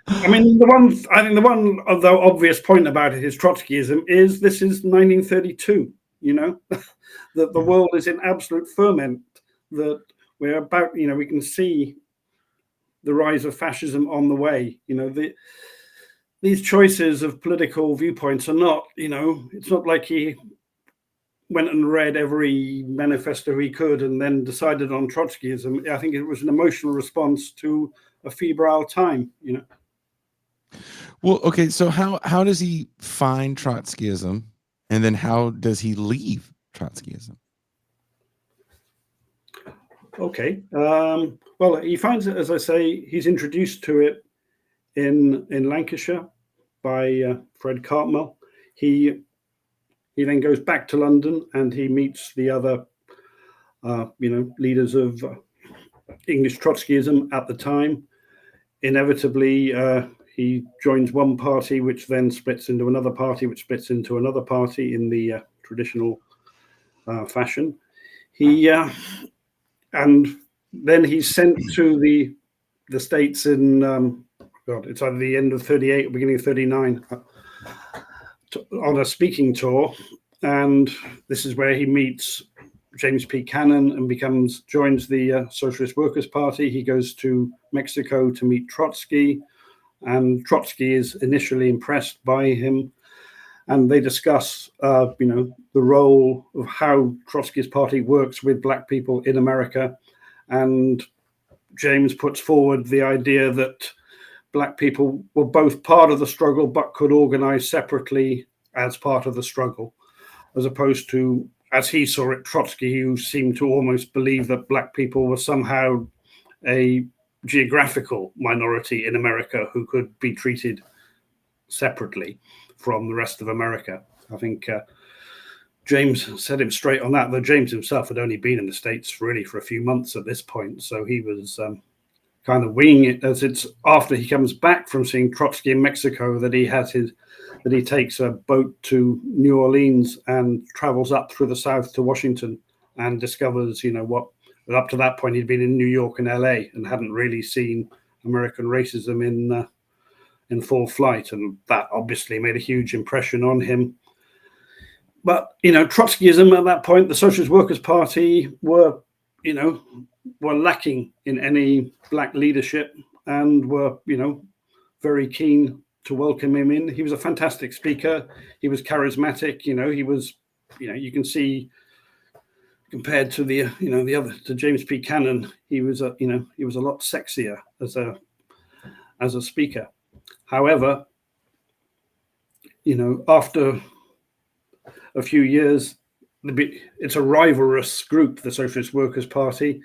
I mean, the one of the obvious point about it is Trotskyism is this is 1932. You know, that the world is in absolute ferment. That we're about. You know, we can see the rise of fascism on the way. You know, these choices of political viewpoints are not. You know, it's not like he went and read every manifesto he could and then decided on Trotskyism. I think it was an emotional response to a febrile time. You know. Well, okay, so how does he find Trotskyism, and then how does he leave Trotskyism? Okay. Well, he finds it, as I say, he's introduced to it in Lancashire by Fred Cartmel. He then goes back to London and he meets the other, leaders of English Trotskyism at the time. Inevitably, he joins one party, which then splits into another party, which splits into another party in the traditional fashion. And then he's sent to the States in, it's either the end of 38 or beginning of 39, on a speaking tour. And this is where he meets James P. Cannon and joins the Socialist Workers' Party. He goes to Mexico to meet Trotsky, and Trotsky is initially impressed by him. And they discuss, the role of how Trotsky's party works with Black people in America. And James puts forward the idea that Black people were both part of the struggle, but could organize separately as part of the struggle, as opposed to, as he saw it, Trotsky, who seemed to almost believe that Black people were somehow a geographical minority in America who could be treated separately from the rest of America. I think James set him straight on that, though James himself had only been in the States really for a few months at this point. So he was kind of winging it, as it's after he comes back from seeing Trotsky in Mexico that he takes a boat to New Orleans and travels up through the South to Washington and discovers, what up to that point he'd been in New York and LA and hadn't really seen American racism in full flight, and that obviously made a huge impression on him. But Trotskyism at that point, the Socialist Workers' Party were lacking in any Black leadership and were very keen to welcome him in. He was a fantastic speaker. He was charismatic. He was, you can see compared to the other, to James P. Cannon, he was a lot sexier as a speaker. However, after a few years, it's a rivalrous group, the Socialist Workers' Party.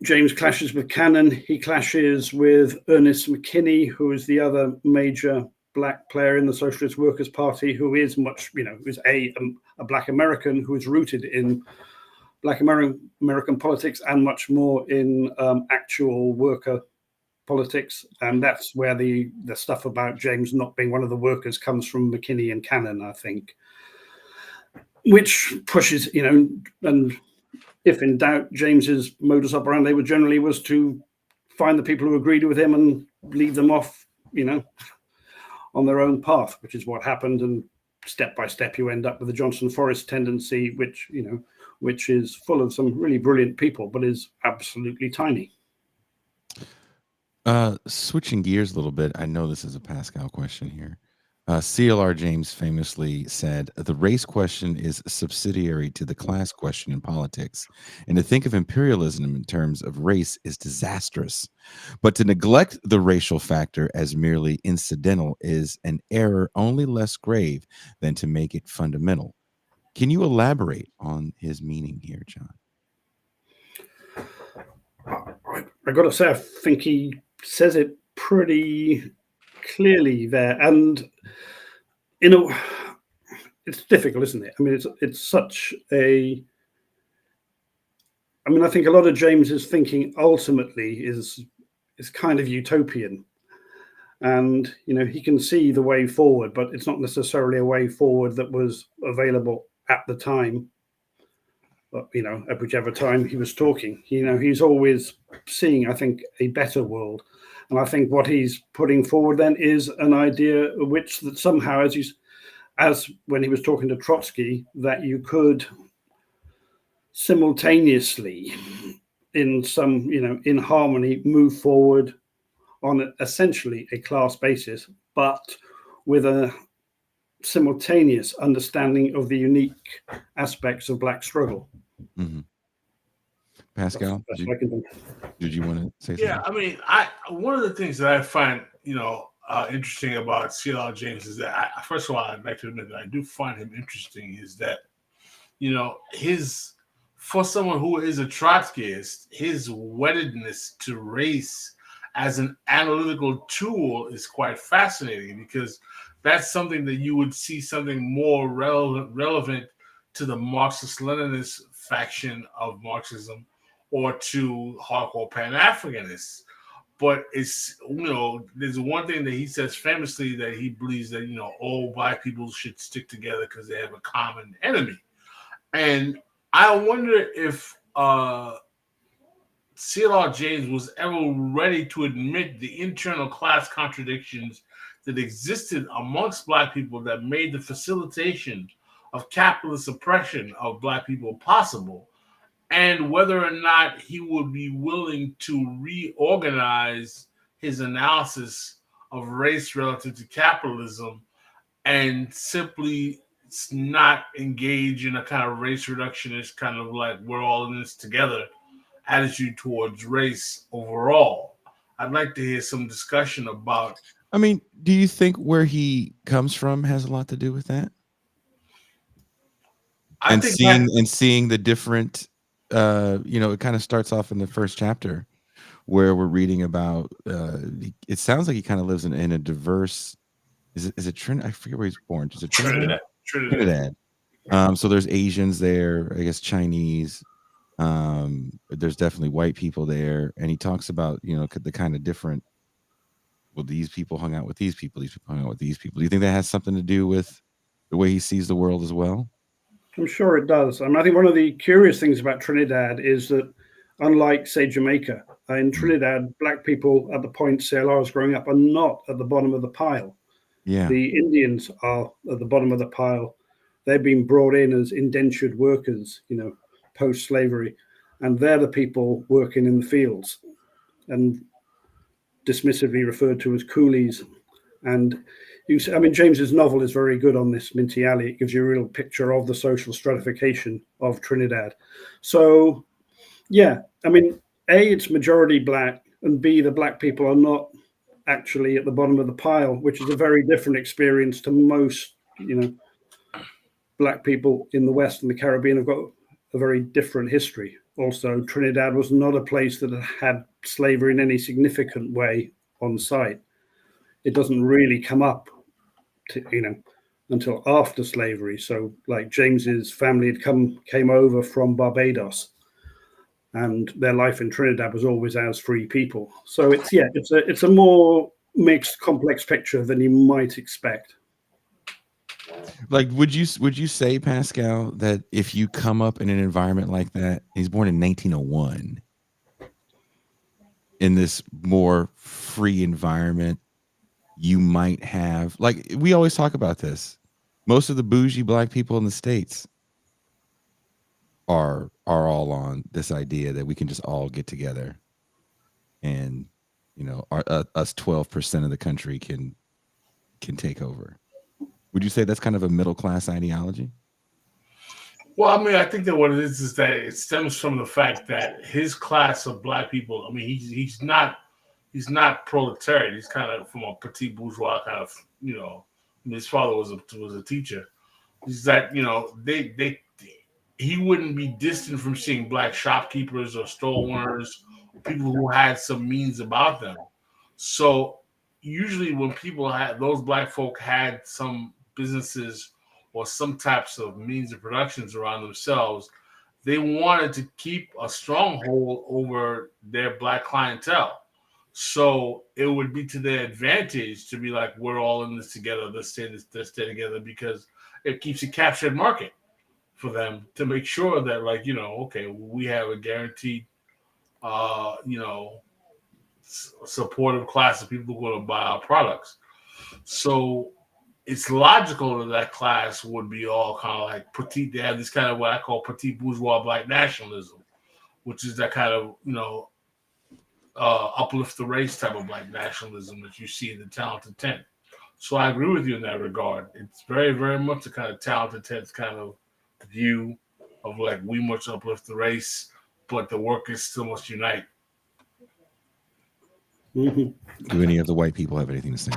James clashes with Cannon. He clashes with Ernest McKinney, who is the other major Black player in the Socialist Workers' Party, who is much, is a Black American who is rooted in Black American politics and much more in actual worker politics. And that's where the stuff about James not being one of the workers comes from McKinney and Cannon, I think, which pushes, and if in doubt, James's modus operandi was to find the people who agreed with him and lead them off, on their own path, which is what happened. And step by step, you end up with the Johnson Forrest tendency, which is full of some really brilliant people, but is absolutely tiny. Switching gears a little bit, I know this is a Pascal question here. CLR James famously said, the race question is subsidiary to the class question in politics. And to think of imperialism in terms of race is disastrous. But to neglect the racial factor as merely incidental is an error only less grave than to make it fundamental. Can you elaborate on his meaning here, John? I got to say, I think he says it pretty clearly there, and it's difficult, isn't it? I mean, it's such a. I mean, I think a lot of James's thinking ultimately is kind of utopian, and he can see the way forward, but it's not necessarily a way forward that was available at the time at whichever time he was talking. He's always seeing, I think, a better world. And I think what he's putting forward then is an idea which that somehow, as when he was talking to Trotsky, that you could simultaneously, in harmony, move forward on essentially a class basis, but with a simultaneous understanding of the unique aspects of Black struggle. Mm-hmm. Pascal, did you want to say something? Yeah, I mean, one of the things that I find interesting about CLR James is that first of all, I'd like to admit that I do find him interesting. Is that for someone who is a Trotskyist, his weddedness to race as an analytical tool is quite fascinating, because that's something that you would see something more relevant to the Marxist-Leninist faction of Marxism or to hardcore Pan-Africanists. But it's, there's one thing that he says famously, that he believes that, all Black people should stick together because they have a common enemy. And I wonder if CLR James was ever ready to admit the internal class contradictions that existed amongst Black people that made the facilitation of capitalist oppression of Black people possible, and whether or not he would be willing to reorganize his analysis of race relative to capitalism and simply not engage in a kind of race reductionist, kind of like we're all in this together attitude towards race overall. I'd like to hear some discussion about. I mean, do you think where he comes from has a lot to do with that? I think seeing the different, it kind of starts off in the first chapter where we're reading about. It sounds like he kind of lives in a diverse. Is it Trinidad? I forget where he's born. Is it Trinidad? Trinidad. So there's Asians there, I guess Chinese. There's definitely white people there, and he talks about the kind of different. Well, these people hung out with these people. These people hung out with these people. Do you think that has something to do with the way he sees the world as well? I'm sure it does. I think one of the curious things about Trinidad is that, unlike, say, Jamaica, in Trinidad, Black people at the point CLR is growing up are not at the bottom of the pile. Yeah. The Indians are at the bottom of the pile. They've been brought in as indentured workers, post-slavery, and they're the people working in the fields and dismissively referred to as coolies. And James's novel is very good on this, Minty Alley. It gives you a real picture of the social stratification of Trinidad. So, yeah, A, it's majority Black, and B, the Black people are not actually at the bottom of the pile, which is a very different experience to most, Black people in the West and the Caribbean have got a very different history. Also, Trinidad was not a place that had slavery in any significant way on site. It doesn't really come up until after slavery. So, like, James's family came over from Barbados, and their life in Trinidad was always as free people. So it's a more mixed, complex picture than you might expect. Like, would you say, Pascal, that if you come up in an environment like that, he's born in 1901, in this more free environment, you might have, like, we always talk about this, most of the bougie Black people in the States are all on this idea that we can just all get together and us 12% of the country can take over. Would you say that's kind of a middle class ideology? Well, I think that what it is that it stems from the fact that his class of Black people, he's not proletariat. He's kind of from a petit bourgeois kind of, his father was a teacher. Is that, he wouldn't be distant from seeing Black shopkeepers or store owners, people who had some means about them. So usually when those Black folk had some businesses or some types of means of productions around themselves, they wanted to keep a stronghold over their Black clientele. So it would be to their advantage to be like, we're all in this together. Let's stay together, because it keeps a captured market. for them to make sure that, like, okay, we have a guaranteed, supportive class of people who are going to buy our products. So it's logical that that class would be all kind of like petite. They have this kind of what I call petite bourgeois black nationalism, which is that kind of, uplift the race type of black nationalism that you see in the Talented 10. So I agree with you in that regard. It's very, very much a kind of Talented 10 kind of view of like, we must uplift the race, but the workers still must unite. Mm-hmm. Do any of the white people have anything to say?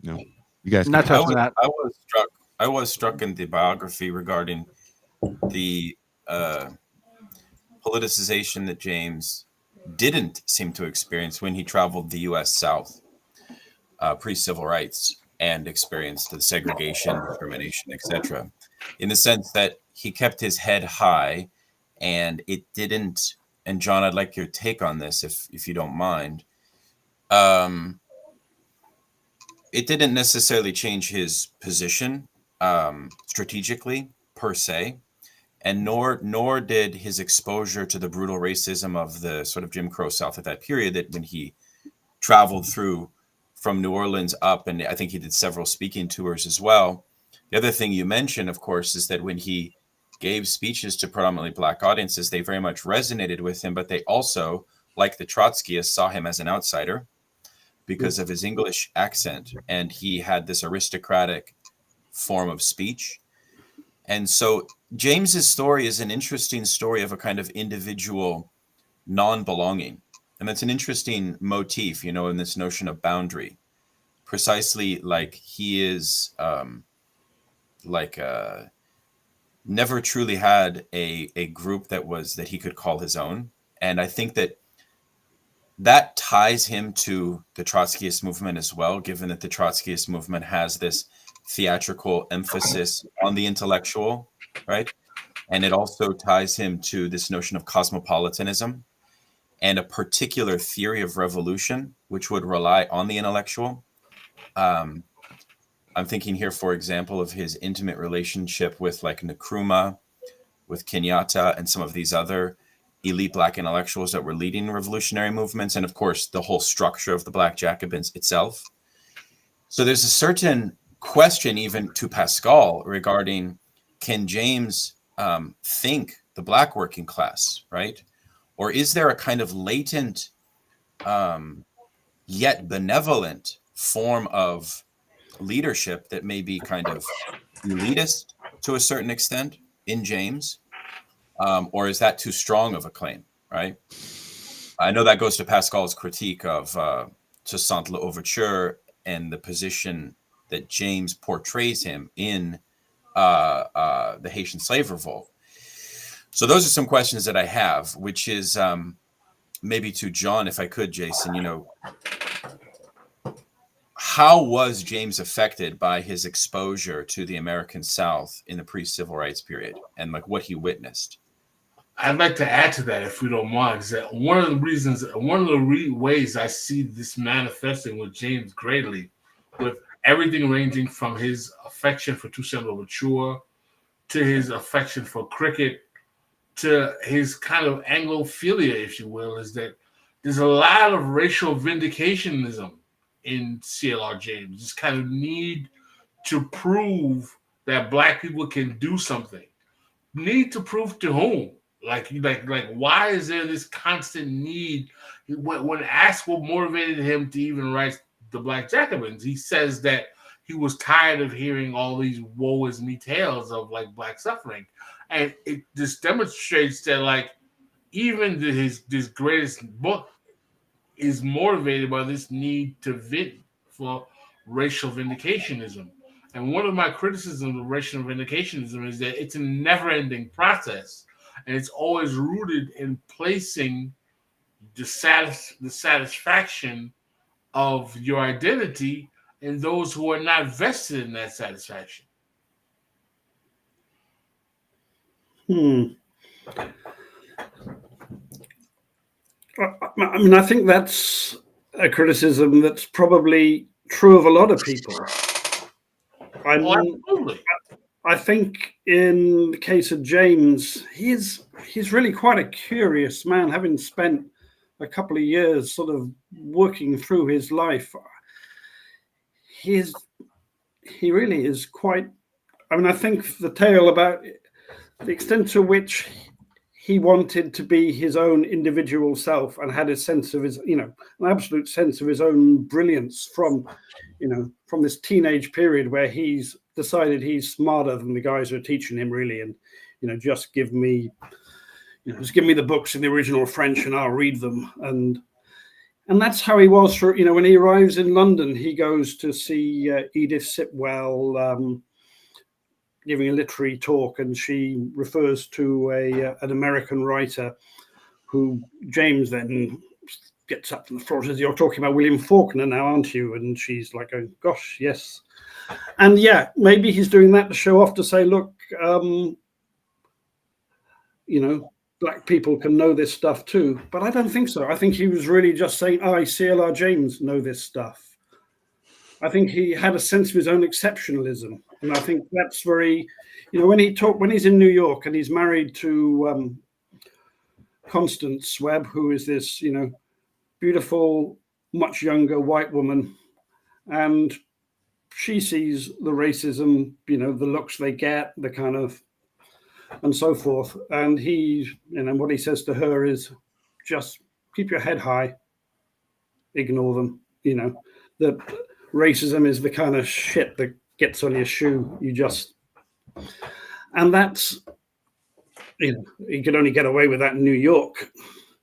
No, you guys. Not touching that. I was struck in the biography regarding the politicization that James didn't seem to experience when he traveled the U.S. South pre-civil rights and experienced the segregation, discrimination, etc. In the sense that he kept his head high, and it didn't. And John, I'd like your take on this, if you don't mind. It didn't necessarily change his position strategically per se, and nor did his exposure to the brutal racism of the sort of Jim Crow South at that period, that when he traveled through from New Orleans up, and I think he did several speaking tours as well. The other thing you mentioned, of course, is that when he gave speeches to predominantly black audiences, they very much resonated with him, but they also, like the Trotskyists, saw him as an outsider because of his English accent, and he had this aristocratic form of speech. And so James's story is an interesting story of a kind of individual non-belonging. And that's an interesting motif, in this notion of boundary. Precisely like he is never truly had a group that he could call his own. And I think that ties him to the Trotskyist movement as well, given that the Trotskyist movement has this theatrical emphasis on the intellectual, right? And it also ties him to this notion of cosmopolitanism and a particular theory of revolution, which would rely on the intellectual. I'm thinking here, for example, of his intimate relationship with like Nkrumah, with Kenyatta, and some of these other elite black intellectuals that were leading revolutionary movements, and of course, the whole structure of the Black Jacobins itself. So there's a certain question even to Pascal regarding, can James think the black working class, right? Or is there a kind of latent yet benevolent form of leadership that may be kind of elitist to a certain extent in James? Or is that too strong of a claim, right? I know that goes to Pascal's critique of Toussaint L'Ouverture and the position that James portrays him in the Haitian slave revolt. So those are some questions that I have, which is maybe to John, if I could, Jason, how was James affected by his exposure to the American South in the pre-civil rights period and like what he witnessed? I'd like to add to that, if we don't mind, is that one of the ways I see this manifesting with James greatly, with everything ranging from his affection for Toussaint Louverture to his affection for cricket to his kind of Anglophilia, if you will, is that there's a lot of racial vindicationism in CLR James. This kind of need to prove that black people can do something. Need to prove to whom? Like, why is there this constant need? When asked what motivated him to even write the Black Jacobins, he says that he was tired of hearing all these woe is me tales of like black suffering, and it just demonstrates that like even his greatest book is motivated by this need to for racial vindicationism. And one of my criticisms of racial vindicationism is that it's a never-ending process, and it's always rooted in placing the satisfaction of your identity in those who are not vested in that satisfaction. I mean, I think that's a criticism that's probably true of a lot of people. Absolutely. I think in the case of James, he's really quite a curious man, having spent a couple of years sort of working through his life. He really is quite. I mean, I think the tale about the extent to which he wanted to be his own individual self and had a sense of his, an absolute sense of his own brilliance from this teenage period where he's decided he's smarter than the guys who are teaching him, really, and just give me the books in the original French and I'll read them. And that's how he was for, when he arrives in London, he goes to see Edith Sitwell giving a literary talk, and she refers to an American writer who James then gets up to the floor and says, "You're talking about William Faulkner now, aren't you?" And she's like, "Oh, gosh, yes." And yeah, maybe he's doing that to show off, to say, look, black people can know this stuff too. But I don't think so. I think he was really just saying, I, CLR James, know this stuff. I think he had a sense of his own exceptionalism. And I think that's very, when he's in New York and he's married to Constance Webb, who is this, beautiful, much younger white woman. And she sees the racism, the looks they get, the kind of, and so forth. And what he says to her is, just keep your head high, ignore them. That racism is the kind of shit that gets on your shoe. And that's, he could only get away with that in New York.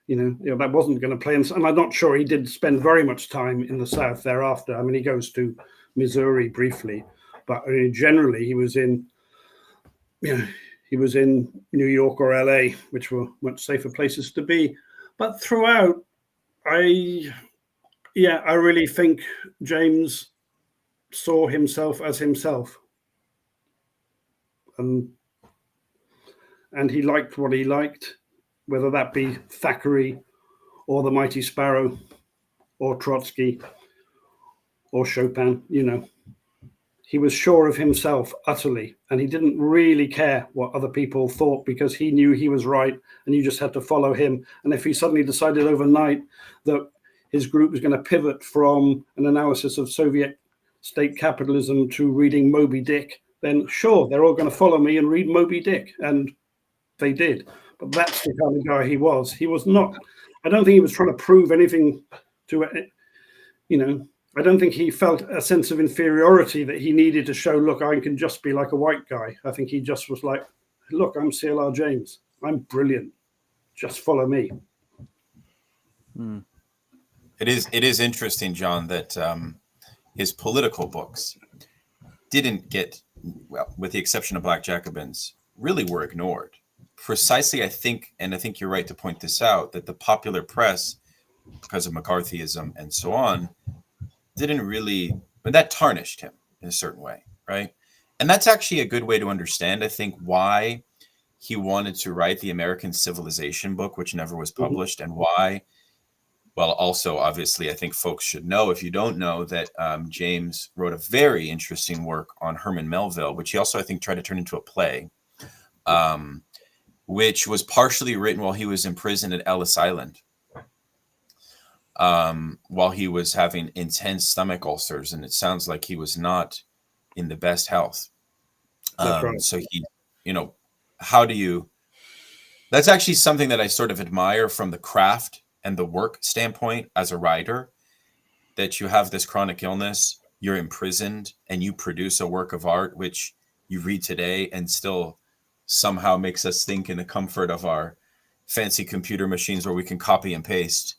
That wasn't going to play. And I'm not sure he did spend very much time in the South thereafter. I mean, he goes to Missouri briefly, but generally he was in New York or LA, which were much safer places to be. But throughout, I really think James saw himself as himself. And he liked what he liked, whether that be Thackeray or The Mighty Sparrow or Trotsky or Chopin. He was sure of himself utterly, and he didn't really care what other people thought, because he knew he was right and you just had to follow him. And if he suddenly decided overnight that his group was going to pivot from an analysis of Soviet state capitalism to reading Moby Dick, then sure, they're all going to follow me and read Moby Dick. And they did. But that's the kind of guy he was. He was not, I don't think he was trying to prove anything to it. I don't think he felt a sense of inferiority that he needed to show, look, I can just be like a white guy. I think he just was like, look, I'm CLR James. I'm brilliant. Just follow me. It is interesting, John, that his political books didn't get, well, with the exception of Black Jacobins, really were ignored. Precisely, I think you're right to point this out, that the popular press, because of McCarthyism and so on, didn't really, but that tarnished him in a certain way, right? And that's actually a good way to understand, I think, why he wanted to write the American Civilization book, which never was published, and why, well, also, obviously, I think folks should know, if you don't know, that James wrote a very interesting work on Herman Melville, which he also, I think, tried to turn into a play, which was partially written while he was in prison at Ellis Island, while he was having intense stomach ulcers, and it sounds like he was not in the best health. Right. So he, that's actually something that I sort of admire from the craft and the work standpoint as a writer, that you have this chronic illness, you're imprisoned, and you produce a work of art, which you read today and still somehow makes us think in the comfort of our fancy computer machines where we can copy and paste.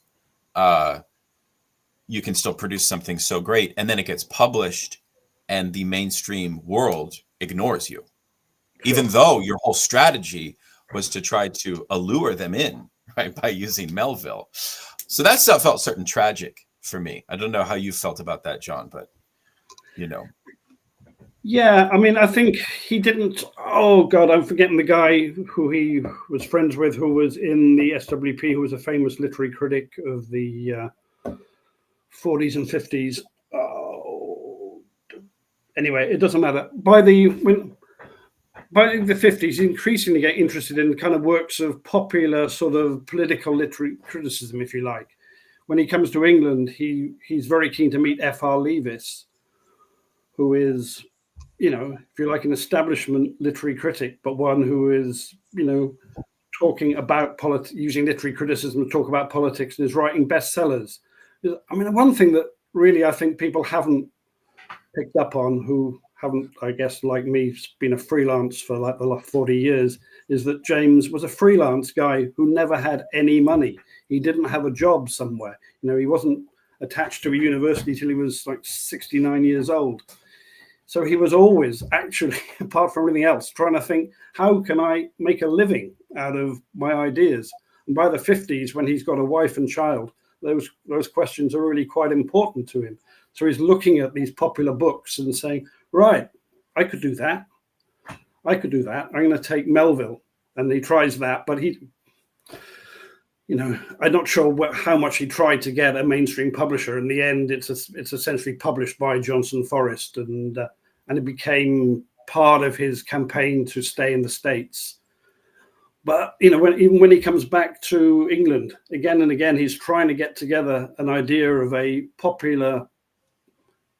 You can still produce something so great, and then it gets published and the mainstream world ignores you, even though your whole strategy was to try to allure them in, right, by using Melville. So that stuff felt certain tragic for me. I don't know how you felt about that, John, but Yeah, I mean, I think he didn't. Oh God, I'm forgetting the guy who he was friends with, who was in the SWP, who was a famous literary critic of the 40s and 50s. Oh, anyway, it doesn't matter. by the 50s, increasingly get interested in kind of works of popular sort of political literary criticism, if you like. When he comes to England, he's very keen to meet F.R. Leavis, who is, you know, if you like, an establishment literary critic, but one who is, you know, talking about politics, using literary criticism to talk about politics, and is writing bestsellers. I mean, one thing that really I think people haven't picked up on, who haven't, I guess, like me, been a freelance for like the last 40 years, is that James was a freelance guy who never had any money. He didn't have a job somewhere. You know, he wasn't attached to a university till he was like 69 years old. So he was always actually, apart from everything else, trying to think, how can I make a living out of my ideas? And by the 50s, when he's got a wife and child, those questions are really quite important to him. So he's looking at these popular books and saying, right, I could do that. I could do that. I'm going to take Melville. And he tries that, but he, you know, I'm not sure how much he tried to get a mainstream publisher. In the end, it's essentially published by Johnson Forrest, and it became part of his campaign to stay in the States. But, you know, even when he comes back to England, again and again, he's trying to get together an idea of a popular,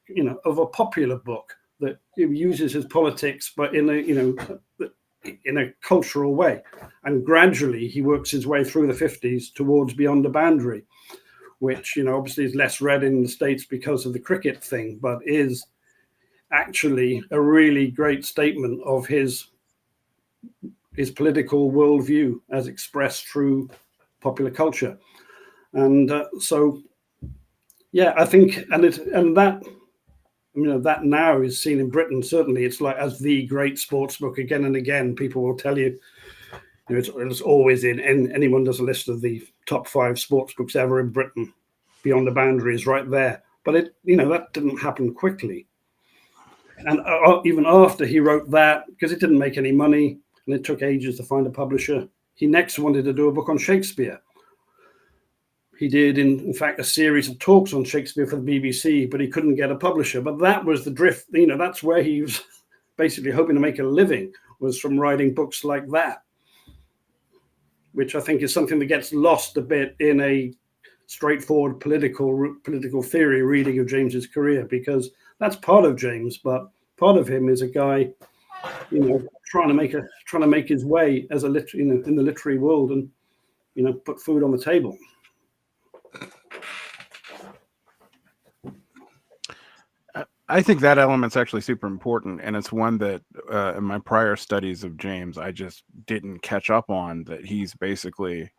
you know, of a popular book that uses his politics, but in a, you know, in a cultural way. And gradually he works his way through the 50s towards Beyond the Boundary, which, you know, obviously is less read in the States because of the cricket thing, but is actually a really great statement of his political worldview as expressed through popular culture. And so, yeah, I think, and that, you know, that now is seen in Britain, certainly it's like as the great sports book. Again and again, people will tell you, you know, it's always in, and anyone does a list of the top 5 sports books ever in Britain, Beyond the Boundary is right there. But it, you know, that didn't happen quickly. And even after he wrote that, because it didn't make any money and it took ages to find a publisher, he next wanted to do a book on Shakespeare. He did, in fact, a series of talks on Shakespeare for the BBC, but he couldn't get a publisher. But that was the drift. You know, that's where he was basically hoping to make a living, was from writing books like that, which I think is something that gets lost a bit in a straightforward political theory reading of James's career, because that's part of James, but part of him is a guy, you know, trying to make his way as a in the literary world, and, you know, put food on the table. I think that element's actually super important, and it's one that in my prior studies of James, I just didn't catch up on, that he's basically,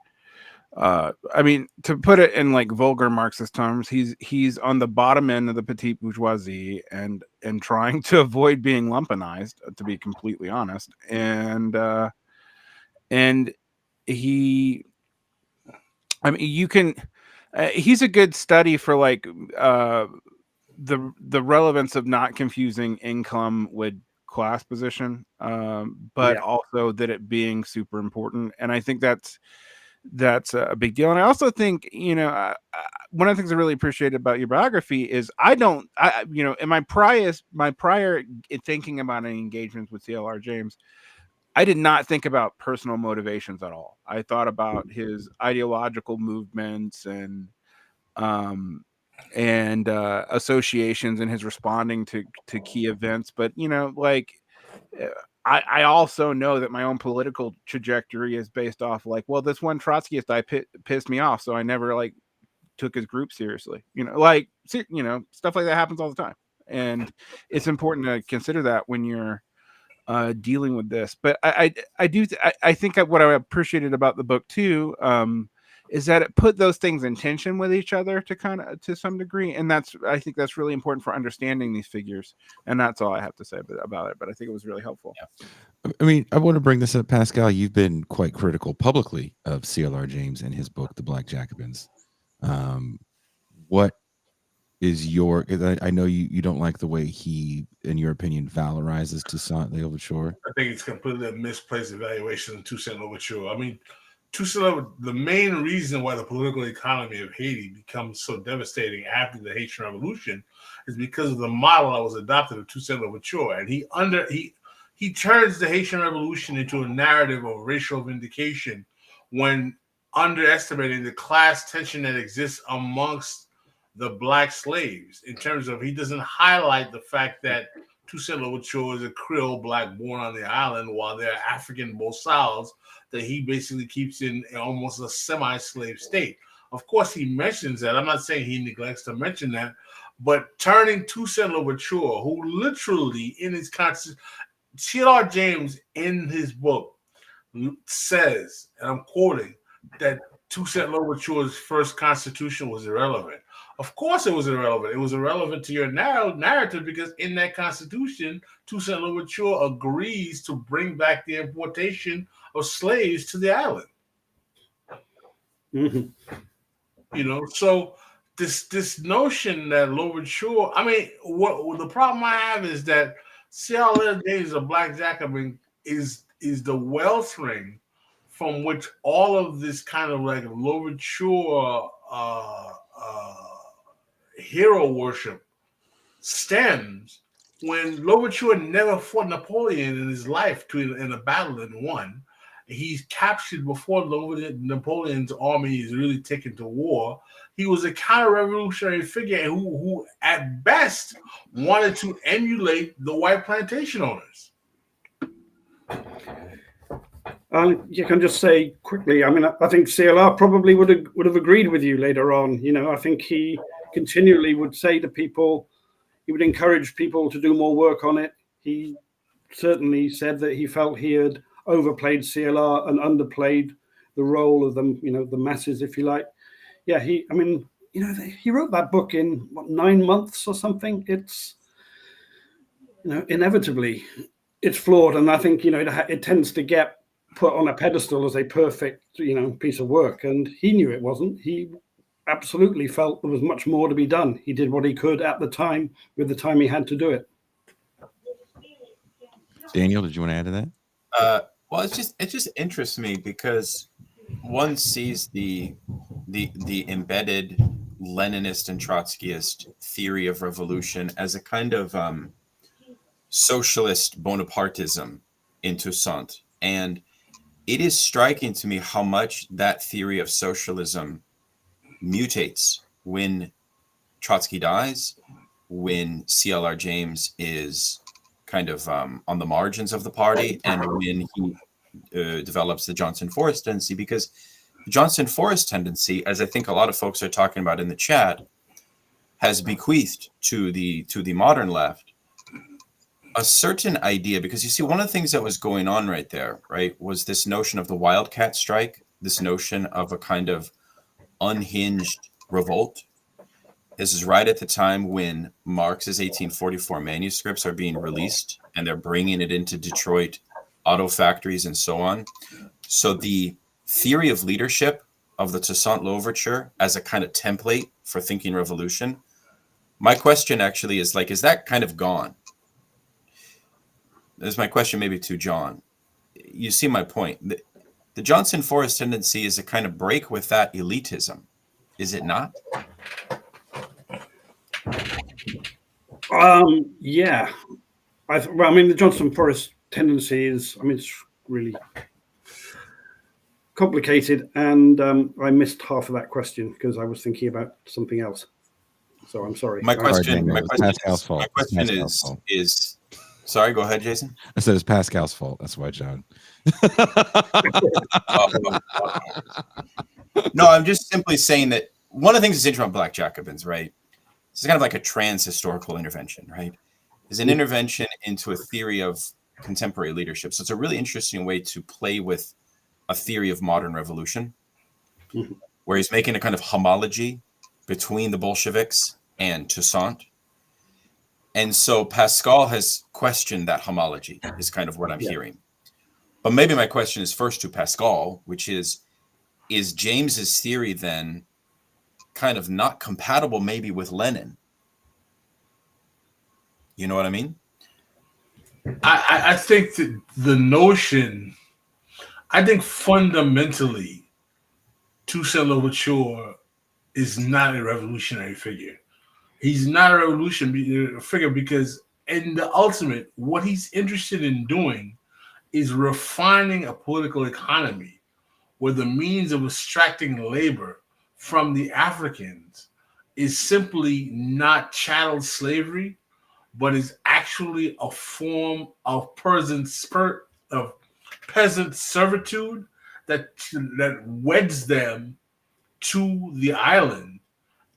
I mean, to put it in like vulgar Marxist terms, he's on the bottom end of the petite bourgeoisie and trying to avoid being lumpenized, to be completely honest. And he, I mean, you can, he's a good study for like, the relevance of not confusing income with class position, but also that it being super important. And I think that's a big deal. And I also think, you know, one of the things I really appreciate about your biography is I you know, in my prior thinking about any engagements with CLR James, I did not think about personal motivations at all. I thought about his ideological movements and associations and his responding to key events. But, you know, like, I also know that my own political trajectory is based off like, well, this one Trotskyist guy pissed me off, so I never like took his group seriously. You know, like, you know, stuff like that happens all the time, and it's important to consider that when you're dealing with this. But I think what I appreciated about the book too, is that it put those things in tension with each other to some degree, and I think that's really important for understanding these figures. And that's all I have to say about it. But I think it was really helpful. Yeah. I mean, I want to bring this up, Pascal. You've been quite critical publicly of CLR James and his book, The Black Jacobins. What is your? I know you don't like the way he, in your opinion, valorizes Toussaint Louverture. I think it's completely a misplaced evaluation of Toussaint Louverture. I mean, the main reason why the political economy of Haiti becomes so devastating after the Haitian Revolution is because of the model that was adopted of Toussaint Louverture, and he turns the Haitian Revolution into a narrative of racial vindication when underestimating the class tension that exists amongst the black slaves. In terms of, he doesn't highlight the fact that Toussaint Louverture is a Creole black born on the island, while there are African Bosals that he basically keeps in almost a semi-slave state. Of course, he mentions that. I'm not saying he neglects to mention that, but turning Toussaint Louverture, who literally in his constitution, CLR James in his book says, and I'm quoting, that Toussaint Louverture's first constitution was irrelevant. Of course it was irrelevant. It was irrelevant to your narrative because in that constitution, Toussaint Louverture agrees to bring back the importation of slaves to the island. You know, so this notion that Louverture, I mean, what the problem I have is that CLR James, a black Jacobin, is the wellspring from which all of this kind of like Louverture hero worship stems, when Louverture never fought Napoleon in his life in a battle and won. He's captured before Napoleon's army is really taken to war. He was a counter-revolutionary figure who at best wanted to emulate the white plantation owners. You can just say quickly, I mean, I think CLR probably would have agreed with you later on. You know, I think he continually would say to people, he would encourage people to do more work on it. He certainly said that he felt he had overplayed CLR and underplayed the role of them, you know, the masses, if you like. Yeah, he wrote that book in 9 months or something. It's, you know, inevitably it's flawed, and I think, you know, it tends to get put on a pedestal as a perfect, you know, piece of work, and he knew it wasn't. He absolutely felt there was much more to be done. He did what he could at the time with the time he had to do it. Daniel, did you want to add to that? Well, it just interests me because one sees the embedded Leninist and Trotskyist theory of revolution as a kind of socialist Bonapartism in Toussaint, and it is striking to me how much that theory of socialism mutates when Trotsky dies, when CLR James is kind of on the margins of the party, and when he develops the Johnson Forrest tendency, because the Johnson Forrest tendency, as I think a lot of folks are talking about in the chat, has bequeathed to the modern left a certain idea, because you see, one of the things that was going on right there, right, was this notion of the wildcat strike, this notion of a kind of unhinged revolt. This is right at the time when Marx's 1844 manuscripts are being released, and they're bringing it into Detroit auto factories and so on. So the theory of leadership of the Toussaint Louverture as a kind of template for thinking revolution, my question actually is like, is that kind of gone? This is my question maybe to John. You see my point. The Johnson Forrest tendency is a kind of break with that elitism, is it not? Yeah. I mean, the Johnson Forrest tendency is, I mean, it's really complicated, and I missed half of that question because I was thinking about something else. So I'm sorry. My question is sorry, go ahead, Jason. I said it's Pascal's fault. That's why, John. No, I'm just simply saying that one of the things that's interesting about Black Jacobins, right? It's kind of like a trans-historical intervention, right? It's an intervention into a theory of contemporary leadership. So it's a really interesting way to play with a theory of modern revolution, where he's making a kind of homology between the Bolsheviks and Toussaint. And so Pascal has questioned that homology, is kind of what I'm hearing. But maybe my question is first to Pascal, which is James's theory then kind of not compatible maybe with Lenin? You know what I mean? I think that the notion, I think fundamentally, Toussaint Louverture is not a revolutionary figure. He's not a revolutionary figure because in the ultimate, what he's interested in doing is refining a political economy where the means of extracting labor from the Africans is simply not chattel slavery, but is actually a form of peasant servitude that weds them to the island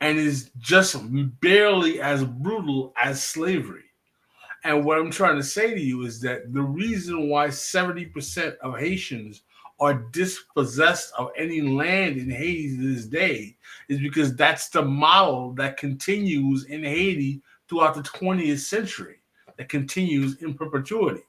and is just barely as brutal as slavery. And what I'm trying to say to you is that the reason why 70% of Haitians are dispossessed of any land in Haiti to this day is because that's the model that continues in Haiti throughout the 20th century, that continues in perpetuity.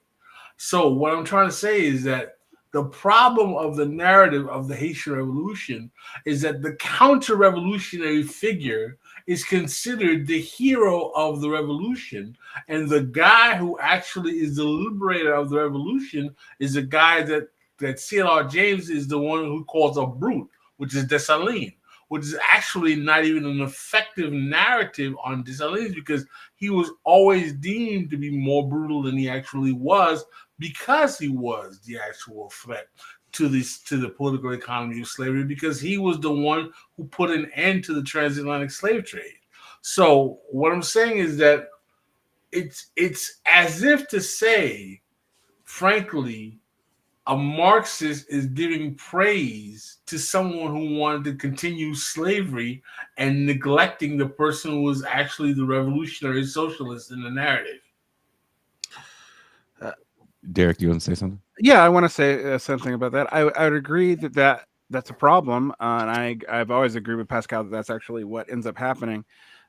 So what I'm trying to say is that the problem of the narrative of the Haitian Revolution is that the counter-revolutionary figure is considered the hero of the revolution, and the guy who actually is the liberator of the revolution is the guy that CLR James is the one who calls a brute, which is Dessalines, which is actually not even an effective narrative on Dessalines because he was always deemed to be more brutal than he actually was because he was the actual threat to the political economy of slavery, because he was the one who put an end to the transatlantic slave trade. So what I'm saying is that it's as if to say, frankly, a Marxist is giving praise to someone who wanted to continue slavery and neglecting the person who was actually the revolutionary socialist in the narrative. Derek, you want to say something? Yeah, I want to say something about that. I would agree that that's a problem, and I've always agreed with Pascal that that's actually what ends up happening.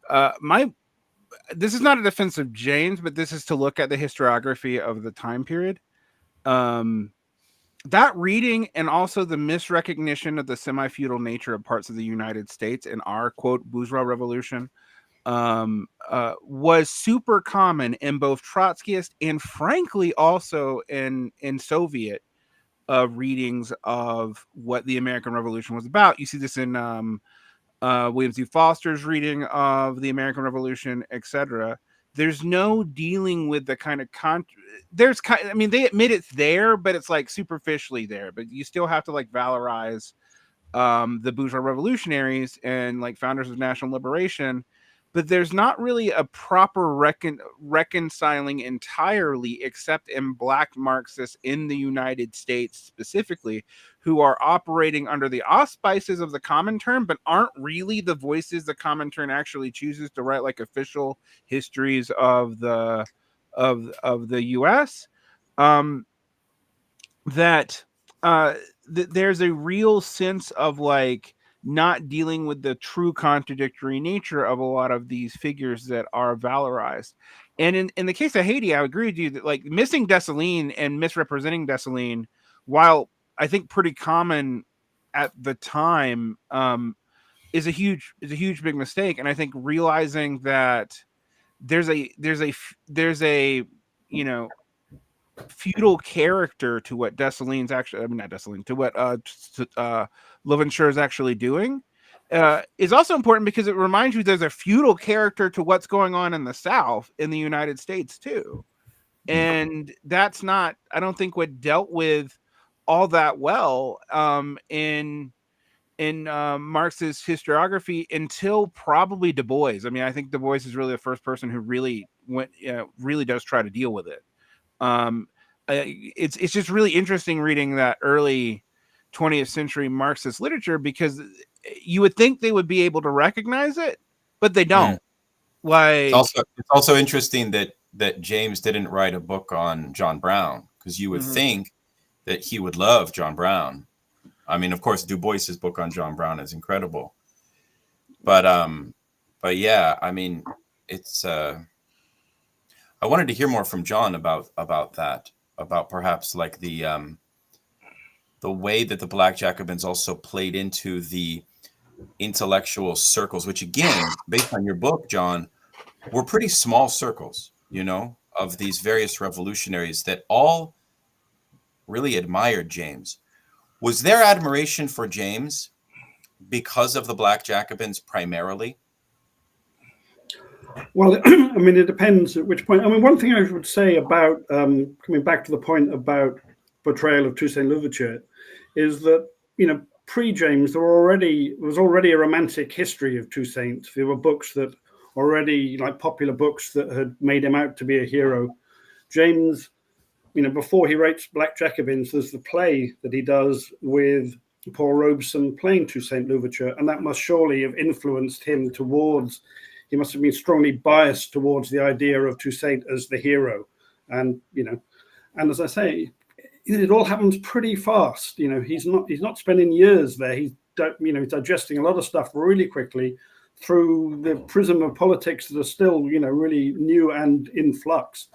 This is not a defense of James, but this is to look at the historiography of the time period. That reading and also the misrecognition of the semi-feudal nature of parts of the United States in our quote bourgeois revolution was super common in both Trotskyist and frankly also in Soviet readings of what the American Revolution was about. You see this in William C. Foster's reading of the American Revolution, etc. There's no dealing with the kind of I mean, they admit it's there, but it's like superficially there. But you still have to like valorize the bourgeois revolutionaries and like founders of national liberation. But there's not really a proper reconciling entirely, except in Black Marxists in the United States specifically, who are operating under the auspices of the Comintern, but aren't really the voices the Comintern actually chooses to write like official histories of the U.S. There's a real sense of like not dealing with the true contradictory nature of a lot of these figures that are valorized. And in the case of Haiti, I agree with you that like missing Dessalines and misrepresenting Dessalines, while I think pretty common at the time, is a huge big mistake. And I think realizing that there's a you know feudal character to what Dessalines actually, I mean, not Dessalines, to what Levenshire is actually doing is also important because it reminds you there's a feudal character to what's going on in the South in the United States too. And that's not, I don't think, what dealt with all that well in Marx's historiography until probably Du Bois. I mean, I think Du Bois is really the first person who really really does try to deal with it. It's just really interesting reading that early 20th century Marxist literature because you would think they would be able to recognize it, but they don't. Like it's also interesting that James didn't write a book on John Brown because you would think that he would love John Brown. I mean, of course, Du Bois's book on John Brown is incredible, but yeah, I mean, it's. I wanted to hear more from John about that, about perhaps like the way that the Black Jacobins also played into the intellectual circles, which again, based on your book, John, were pretty small circles, you know, of these various revolutionaries that all really admired James. Was their admiration for James because of the Black Jacobins primarily? Well, I mean, it depends at which point. I mean, one thing I would say about coming back to the point about portrayal of Toussaint Louverture is that, pre-James, there was already a romantic history of Toussaint. There were books that already, like popular books, that had made him out to be a hero. James, before he writes Black Jacobins, there's the play that he does with Paul Robeson playing Toussaint Louverture, and that must surely have influenced him towards. He must have been strongly biased towards the idea of Toussaint as the hero, and and as I say, it all happens pretty fast. He's not spending years there. He's digesting a lot of stuff really quickly through the prism of politics that are still really new and in flux.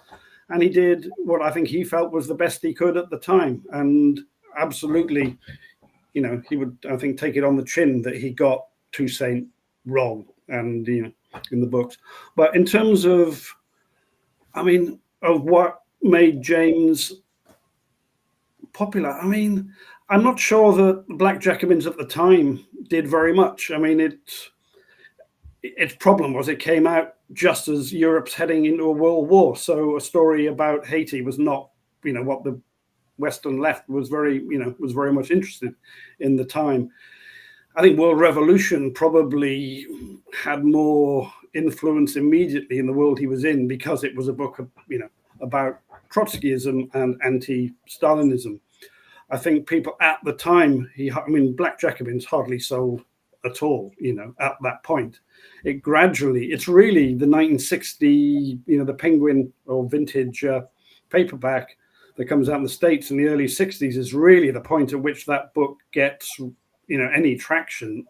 And he did what I think he felt was the best he could at the time, and absolutely, he would, I think, take it on the chin that he got Toussaint wrong, and in the books. But in terms of, of what made James popular, I'm not sure that the Black Jacobins at the time did very much. Its problem was it came out just as Europe's heading into a world war. So a story about Haiti was not, what the Western left was very much interested in the time. I think World Revolution probably had more influence immediately in the world he was in, because it was a book of, about Trotskyism and anti-Stalinism. I think people at the time, Black Jacobins hardly sold at all, at that point. It's really the 1960, the Penguin or vintage paperback that comes out in the States in the early 60s is really the point at which that book gets, any traction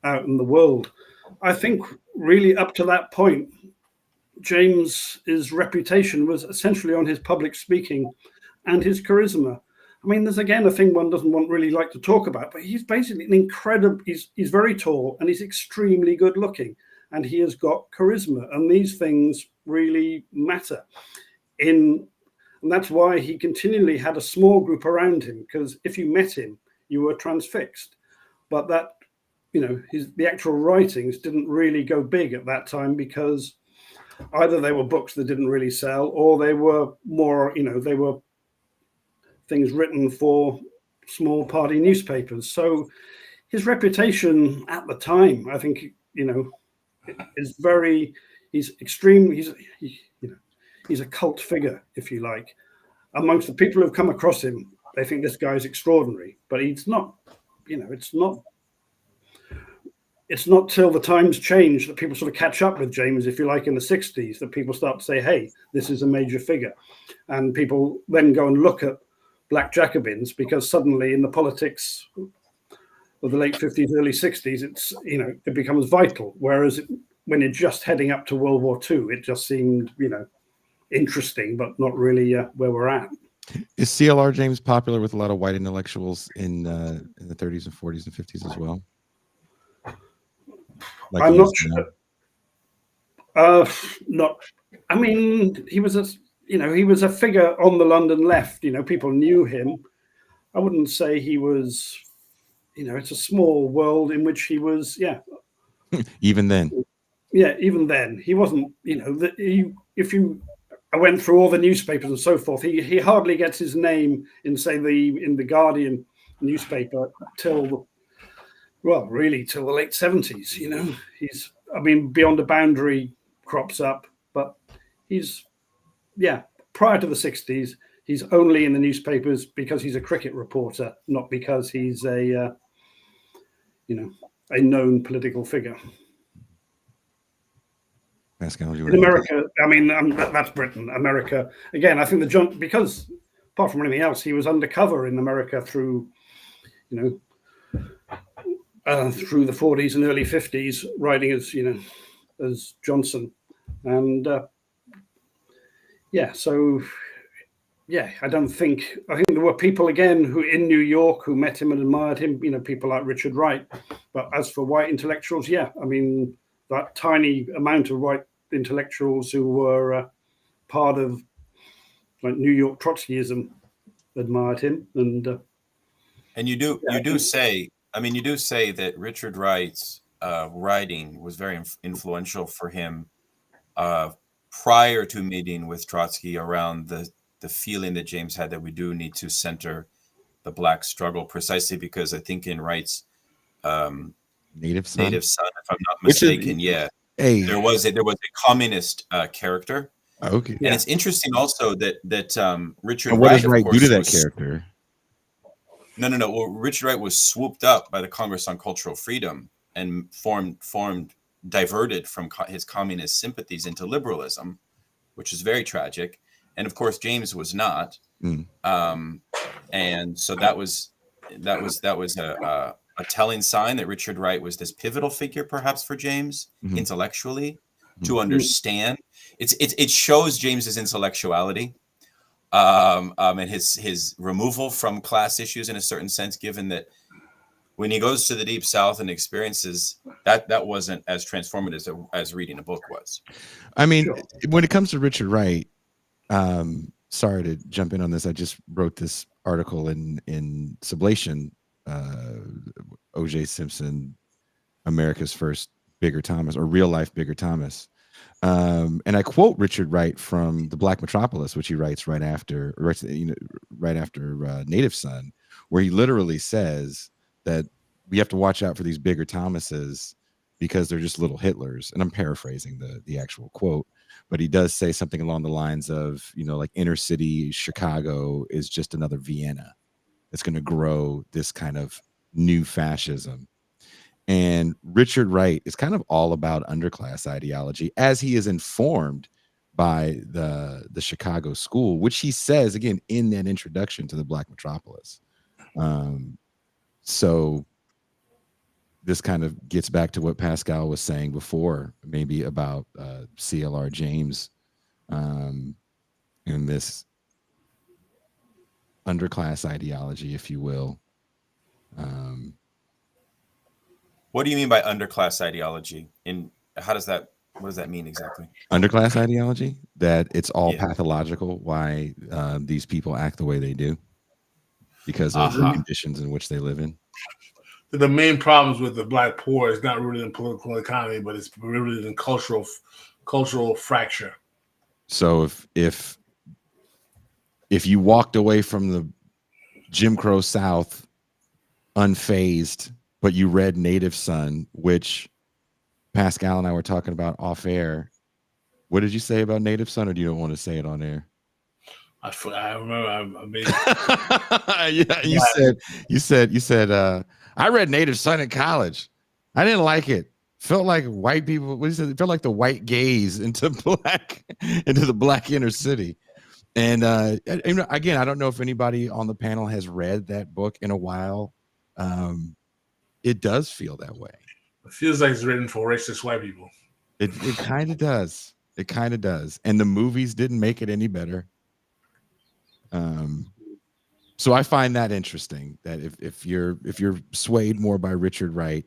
out in the world. I think really up to that point, James's reputation was essentially on his public speaking and his charisma. There's again a thing one doesn't really like to talk about, but he's basically an incredible, he's very tall and he's extremely good looking, and he has got charisma, and these things really matter. And that's why he continually had a small group around him, because if you met him, you were transfixed. But that, the actual writings didn't really go big at that time, because either they were books that didn't really sell, or they were more, they were things written for small party newspapers. So his reputation at the time, I think, is very, he's extreme. He's a cult figure, if you like. Amongst the people who've come across him, they think this guy's extraordinary, but he's not, it's not till the times change that people sort of catch up with James, if you like, in the 60s, that people start to say, hey, this is a major figure. And people then go and look at Black Jacobins, because suddenly in the politics of the late 50s, early 60s, it's, it becomes vital. Whereas when you're just heading up to World War II, it just seemed, interesting, but not really where we're at. Is CLR James popular with a lot of white intellectuals in the 30s and 40s and 50s as well? Like I'm not sure. He was a figure on the London left. People knew him. I wouldn't say he was. It's a small world in which he was. Yeah. Even then. Yeah, even then he wasn't. I went through all the newspapers and so forth. He hardly gets his name in, say, in the Guardian newspaper till the late 70s. He's, Beyond the Boundary crops up, but he's, prior to the 60s, he's only in the newspapers because he's a cricket reporter, not because he's a known political figure. Pascal, in America, that's Britain. America, again, I think because apart from anything else, he was undercover in America through, through the 40s and early 50s, writing as Johnson. And I think there were people again who in New York who met him and admired him, people like Richard Wright. But as for white intellectuals, that tiny amount of white intellectuals who were part of like New York Trotskyism admired him. And you do say that Richard Wright's writing was very influential for him prior to meeting with Trotsky around the feeling that James had that we do need to center the Black struggle, precisely because I think in Wright's Native Son, if I'm not Which is- mistaken, hey, there was a communist character, okay. and it's interesting also that Richard And what Wright, does of Wright do course, to that was- character? No. Well, Richard Wright was swooped up by the Congress on Cultural Freedom and diverted from his communist sympathies into liberalism, which is very tragic. And of course, James was not. And so that was a telling sign that Richard Wright was this pivotal figure, perhaps for James intellectually, to understand. It shows James's intellectuality. And his removal from class issues in a certain sense, given that when he goes to the Deep South and experiences that wasn't as transformative as reading a book was. I mean, when it comes to Richard Wright, sorry to jump in on this. I just wrote this article in Sublation, O.J. Simpson, America's First Bigger Thomas, or Real Life Bigger Thomas. And I quote Richard Wright from The Black Metropolis, which he writes right after Native Son, where he literally says that we have to watch out for these bigger Thomases because they're just little Hitlers. And I'm paraphrasing the actual quote, but he does say something along the lines of, like inner city Chicago is just another Vienna. It's going to grow this kind of new fascism. And Richard Wright is kind of all about underclass ideology as he is informed by the Chicago school, which he says, again, in that introduction to The Black Metropolis. So this kind of gets back to what Pascal was saying before, maybe about CLR James and this underclass ideology, if you will. What do you mean by underclass ideology? What does that mean exactly? Underclass ideology, that it's all pathological why these people act the way they do because of the conditions in which they live in. The main problems with the Black poor is not rooted in political economy, but it's rooted in cultural fracture. So if you walked away from the Jim Crow South unfazed, but you read Native Son, which Pascal and I were talking about off air. What did you say about Native Son, or do you don't want to say it on air? I remember. I mean, yeah, you said. I read Native Son in college. I didn't like it. Felt like white people. What is it? It felt like the white gaze into the black inner city. And again, I don't know if anybody on the panel has read that book in a while. It does feel that way. It feels like it's written for racist white people. It kind of does. It kind of does. And the movies didn't make it any better. So I find that interesting, that if you're swayed more by Richard Wright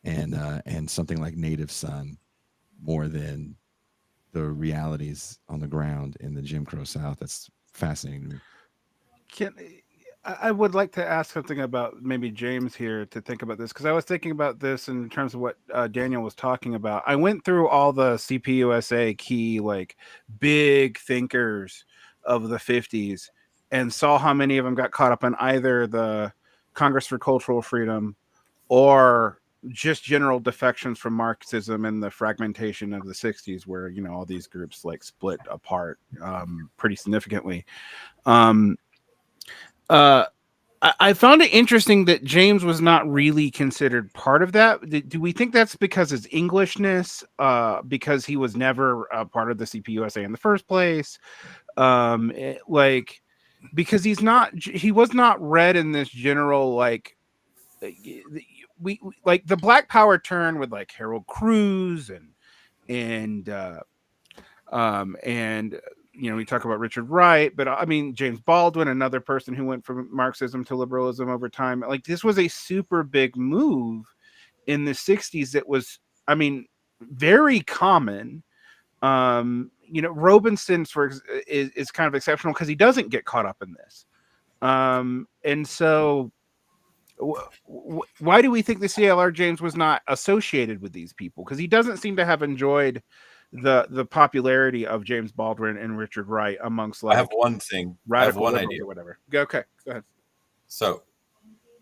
and something like Native Son more than the realities on the ground in the Jim Crow South, that's fascinating to me. I would like to ask something about maybe James here to think about this, because I was thinking about this in terms of what Daniel was talking about. I went through all the CPUSA key, like big thinkers of the 50s and saw how many of them got caught up in either the Congress for Cultural Freedom or just general defections from Marxism and the fragmentation of the 60s, where, all these groups like split apart pretty significantly. I found it interesting that James was not really considered part of that. Do we think that's because his Englishness, because he was never a part of the CPUSA in the first place? Because he was not read in this general, like, we like the Black Power turn with like Harold Cruz and we talk about Richard Wright, but I mean, James Baldwin, another person who went from Marxism to liberalism over time. Like, this was a super big move in the 60s that was, I mean, very common. Robinson is kind of exceptional because he doesn't get caught up in this. And so why do we think the CLR James was not associated with these people? Because he doesn't seem to have enjoyed the popularity of James Baldwin and Richard Wright amongst like I have one thing. I have radical one liberals idea. or whatever. Okay, go ahead. So,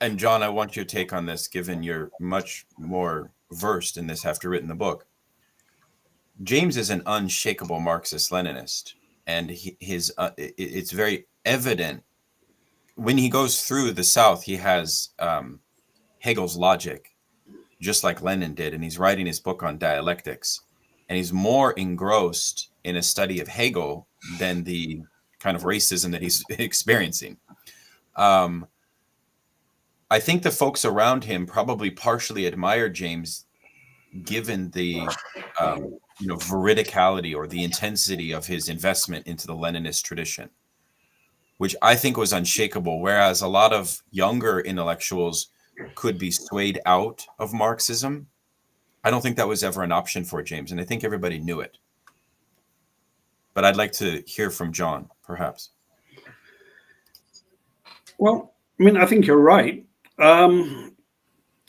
and John, I want your take on this, given you're much more versed in this after written the book. James is an unshakable Marxist-Leninist, and it's very evident when he goes through the South. He has Hegel's logic, just like Lenin did, and he's writing his book on dialectics, and he's more engrossed in a study of Hegel than the kind of racism that he's experiencing. I think the folks around him probably partially admired James, given the veridicality or the intensity of his investment into the Leninist tradition, which I think was unshakable, whereas a lot of younger intellectuals could be swayed out of Marxism. I don't think that was ever an option for James, and I think everybody knew it. But I'd like to hear from John, perhaps. Well, I mean, I think you're right.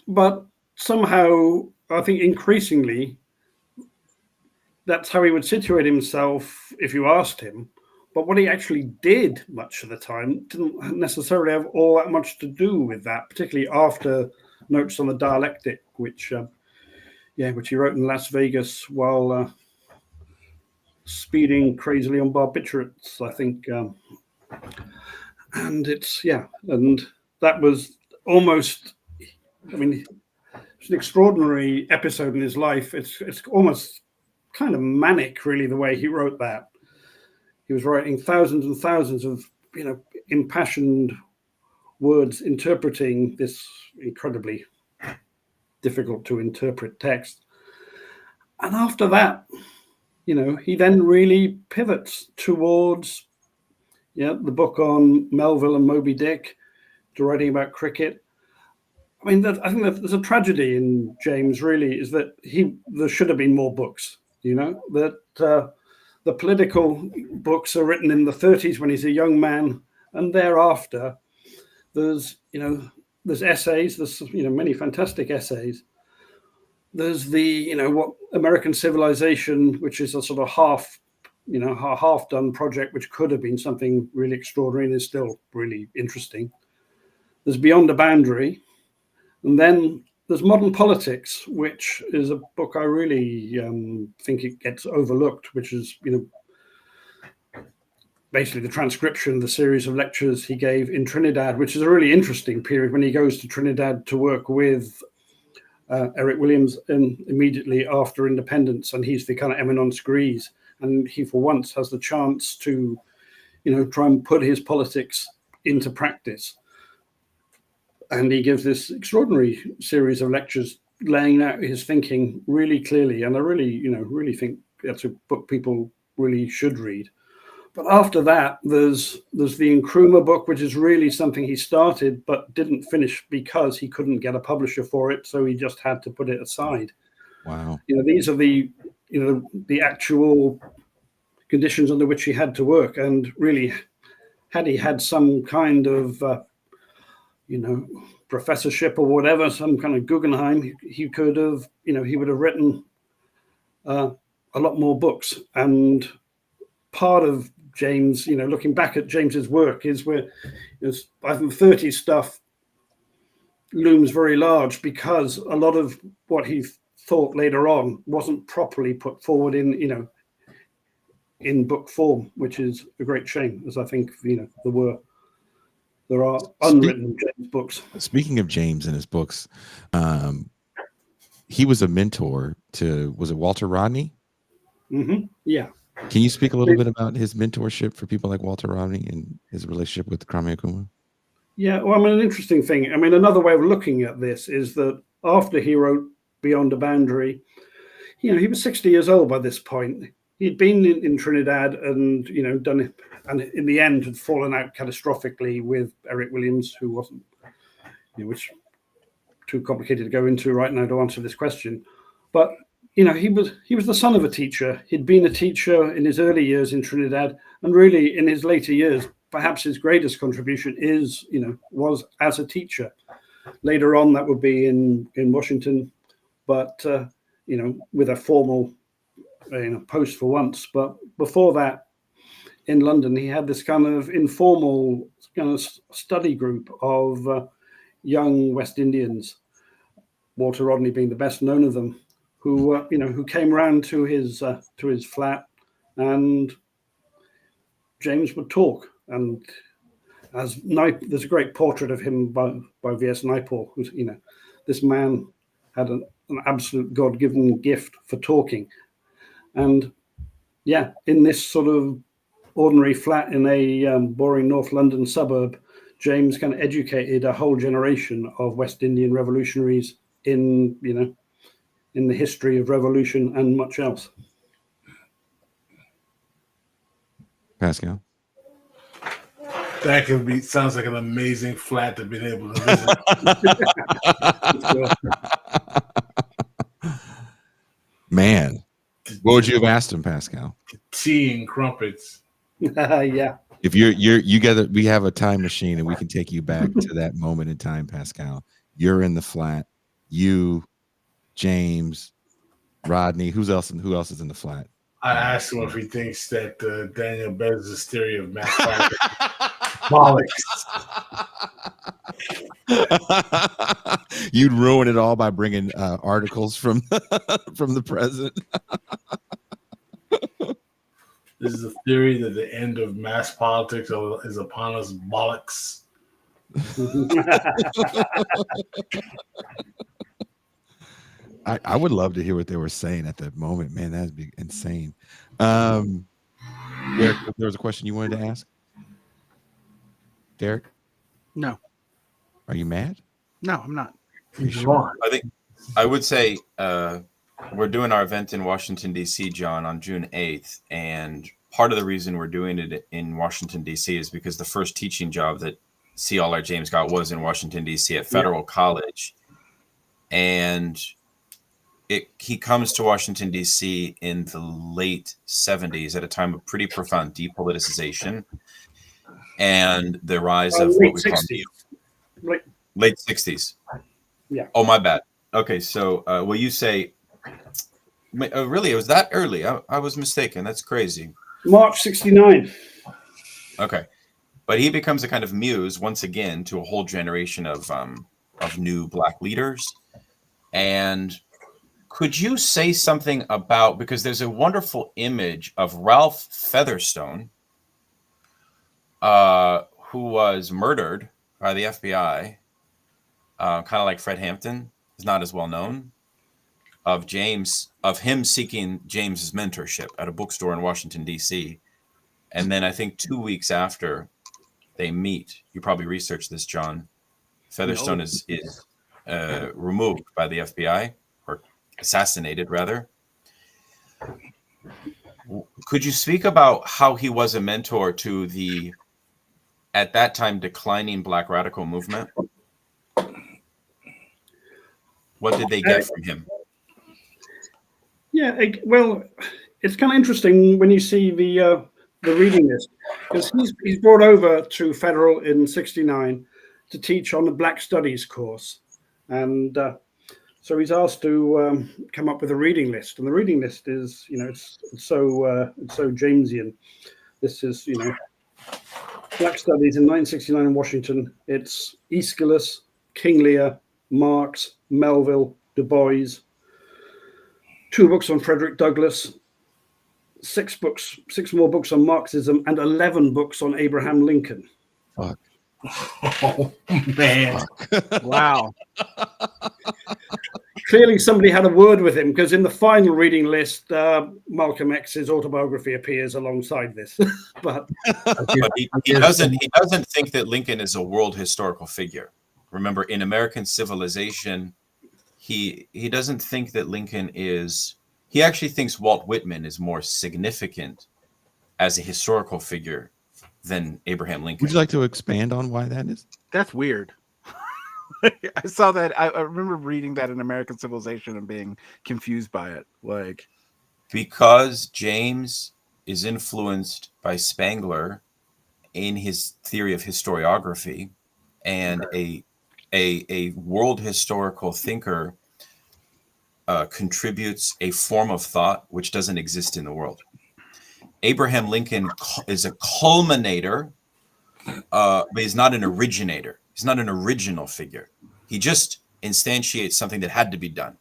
But somehow, I think increasingly, that's how he would situate himself if you asked him. But what he actually did much of the time didn't necessarily have all that much to do with that, particularly after Notes on the Dialectic, which he wrote in Las Vegas while speeding crazily on barbiturates, I think. And and that was almost, I mean, it's an extraordinary episode in his life. It's almost kind of manic, really, the way he wrote that. He was writing thousands and thousands of, impassioned words interpreting this incredibly difficult to interpret text. And after that, he then really pivots towards the book on Melville and Moby Dick, to writing about cricket. I mean, I think that there's a tragedy in James, really, is that there should have been more books, that the political books are written in the 30s when he's a young man, and thereafter there's essays, there's many fantastic essays. There's the what American Civilization, which is a sort of half done project, which could have been something really extraordinary and is still really interesting. There's Beyond a Boundary, and then there's Modern Politics, which is a book I really think it gets overlooked, which is basically the transcription of the series of lectures he gave in Trinidad, which is a really interesting period when he goes to Trinidad to work with Eric Williams immediately after independence, and he's the kind of eminence grise, and he for once has the chance to try and put his politics into practice. And he gives this extraordinary series of lectures laying out his thinking really clearly, and I really think that's a book people really should read. But after that, there's the Nkrumah book, which is really something he started but didn't finish because he couldn't get a publisher for it, so he just had to put it aside. Wow. These are the actual conditions under which he had to work, and really, had he had some kind of professorship or whatever, some kind of Guggenheim, he could have, he would have written a lot more books. And part of James, looking back at James's work, is where I think the 30s stuff looms very large because a lot of what he thought later on wasn't properly put forward in book form, which is a great shame, as I think there are unwritten James books. Speaking of James and his books, he was a mentor to, was it Walter Rodney? Mm-hmm. Yeah. Can you speak a little bit about his mentorship for people like Walter Rodney and his relationship with Kwame Nkrumah? Yeah, well, an interesting thing. Another way of looking at this is that after he wrote Beyond a Boundary, he was 60 years old by this point. He'd been in Trinidad and, done it, and in the end had fallen out catastrophically with Eric Williams, who wasn't, which too complicated to go into right now to answer this question. But he was the son of a teacher. He'd been a teacher in his early years in Trinidad, and really in his later years, perhaps his greatest contribution was as a teacher. Later on, that would be in Washington, but with a formal post for once. But before that, in London, he had this kind of informal kind of study group of young West Indians, Walter Rodney being the best known of them, who came round to his flat, and James would talk. And there's a great portrait of him by V.S. Naipaul, who's, this man had an absolute God-given gift for talking. And yeah, in this sort of ordinary flat in a boring North London suburb, James kind of educated a whole generation of West Indian revolutionaries in the history of revolution and much else. Pascal. That sounds like an amazing flat to be able to visit. Man, what would you have asked him, Pascal? Tea and crumpets. Yeah. If we have a time machine and we can take you back to that moment in time, Pascal. You're in the flat. You, James, Rodney. Who else is in the flat? I asked him if he thinks that Daniel Bez' theory of mass politics. You'd ruin it all by bringing articles from the president. This is a theory that the end of mass politics is upon us. Bollocks. I would love to hear what they were saying at that moment. Man, that'd be insane. Derek, there was a question you wanted to ask? Derek? No. Are you mad? No, I'm not. Sure. I think I would say we're doing our event in Washington, D.C., John, on June 8th. And part of the reason we're doing it in Washington, D.C. is because the first teaching job that CLR James got was in Washington, D.C. at Federal College. And he comes to Washington, D.C. in the late 70s at a time of pretty profound depoliticization and the rise of what we 60s. Call late 60s. Yeah. Oh, my bad. Okay, so will you say, really, it was that early? I was mistaken. That's crazy. March 69. Okay. But he becomes a kind of muse once again to a whole generation of new Black leaders. And could you say something about, because there's a wonderful image of Ralph Featherstone, who was murdered by the FBI, kind of like Fred Hampton, is not as well known, of him seeking James's mentorship at a bookstore in Washington, D.C. And then I think 2 weeks after they meet, you probably researched this, John, Featherstone is removed by the FBI, or assassinated rather. Could you speak about how he was a mentor to the, at that time, declining Black radical movement? What did they get from him? Yeah, well, it's kind of interesting when you see the reading list, because he's brought over to Federal in '69 to teach on the Black Studies course, and so he's asked to come up with a reading list, and the reading list is, it's so Jamesian. This is, Black Studies in 1969 in Washington. It's Aeschylus, King Lear, Marx, Melville, Du Bois, 2 books on Frederick Douglass, 6 more books on Marxism, and 11 books on Abraham Lincoln. Fuck. Oh, man. Fuck. Wow. Clearly somebody had a word with him, because in the final reading list, Malcolm X's autobiography appears alongside this. but he doesn't think that Lincoln is a world historical figure. Remember, in American Civilization, he doesn't think that Lincoln is. He actually thinks Walt Whitman is more significant as a historical figure than Abraham Lincoln. Would you like to expand on why that is? That's weird. I saw that. I remember reading that in American Civilization and being confused by it. Because James is influenced by Spangler in his theory of historiography, and a world historical thinker contributes a form of thought which doesn't exist in the world. Abraham Lincoln is a culminator, but he's not an originator. He's not an original figure. He just instantiates something that had to be done.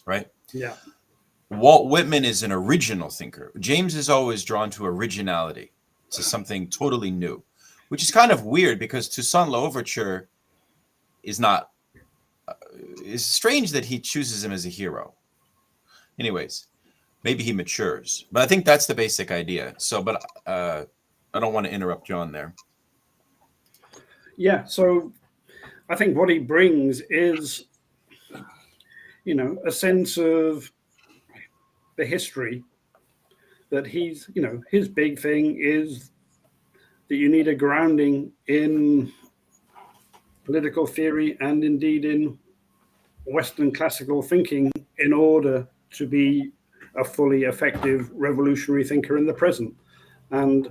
Right? Yeah. Walt Whitman is an original thinker. James is always drawn to originality, to something totally new, which is kind of weird because Toussaint L'Ouverture is not. It's strange that he chooses him as a hero. Anyways, maybe he matures, but I think that's the basic idea. So, but I don't want to interrupt John there. Yeah. So I think what he brings is, a sense of the history that he's, his big thing is that you need a grounding in political theory and indeed in Western classical thinking in order to be a fully effective revolutionary thinker in the present. And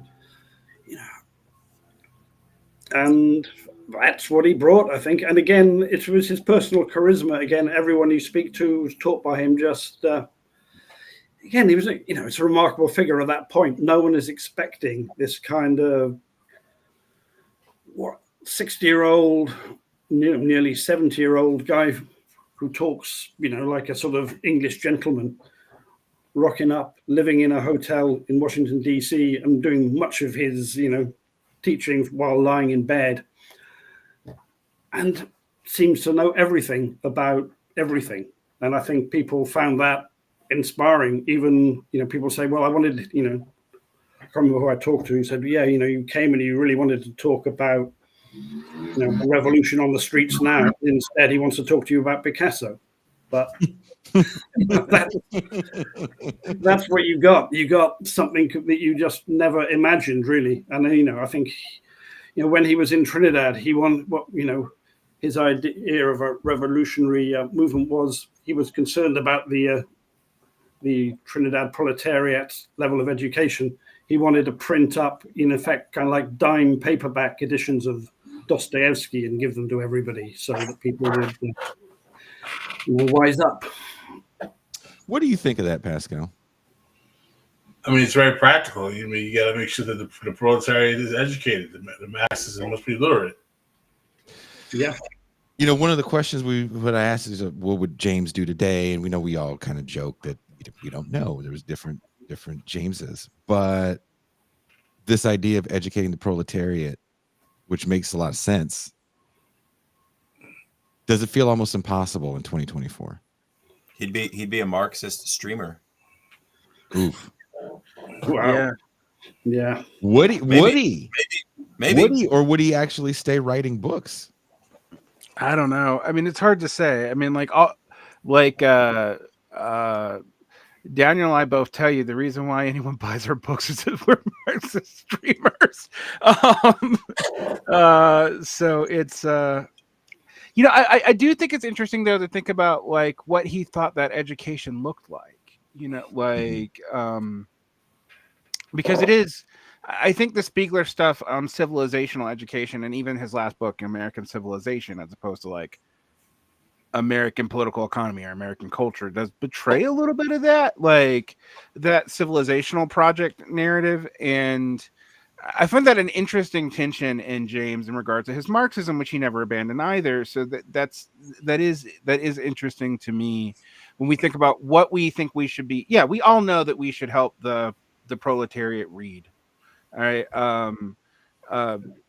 that's what he brought, I think. And again, it was his personal charisma. Again, everyone you speak to was taught by him. Just again, he was, it's a remarkable figure at that point. No one is expecting this kind of 60-year-old, nearly 70-year-old guy who talks, like a sort of English gentleman, rocking up, living in a hotel in Washington, D.C., and doing much of his, teaching while lying in bed, and seems to know everything about everything. And I think people found that inspiring. Even, people say, well, I wanted, I can't remember who I talked to, who said, yeah, you came and you really wanted to talk about, the revolution on the streets now. Instead, he wants to talk to you about Picasso. But that's what you got. You got something that you just never imagined, really. And I think, when he was in Trinidad, he won what his idea of a revolutionary movement was. He was concerned about the Trinidad proletariat level of education. He wanted to print up, in effect, kind of like dime paperback editions of Dostoevsky and give them to everybody so that people would wise up. What do you think of that, Pascal? I mean, it's very practical. You got to make sure that the proletariat is educated. The masses must be literate. Yeah. One of the questions I asked is, what would James do today? And we know we all kind of joke that we don't know. There was different Jameses, but this idea of educating the proletariat, which makes a lot of sense, does it feel almost impossible in 2024? He'd be a Marxist streamer. Oof. Wow. Yeah. Would he? Maybe. Would he, or would he actually stay writing books? I don't know. I mean, it's hard to say. I mean, Daniel and I both tell you the reason why anyone buys our books is that we're Marxist streamers. So it's I do think it's interesting though to think about like what he thought that education looked like. Because it is. I think the Spiegler stuff on civilizational education, and even his last book, American Civilization, as opposed to like American political economy or American culture, does betray a little bit of that, like that civilizational project narrative. And I find that an interesting tension in James in regards to his Marxism, which he never abandoned either. So that is interesting to me when we think about what we think we should be. Yeah, we all know that we should help the proletariat read. All right.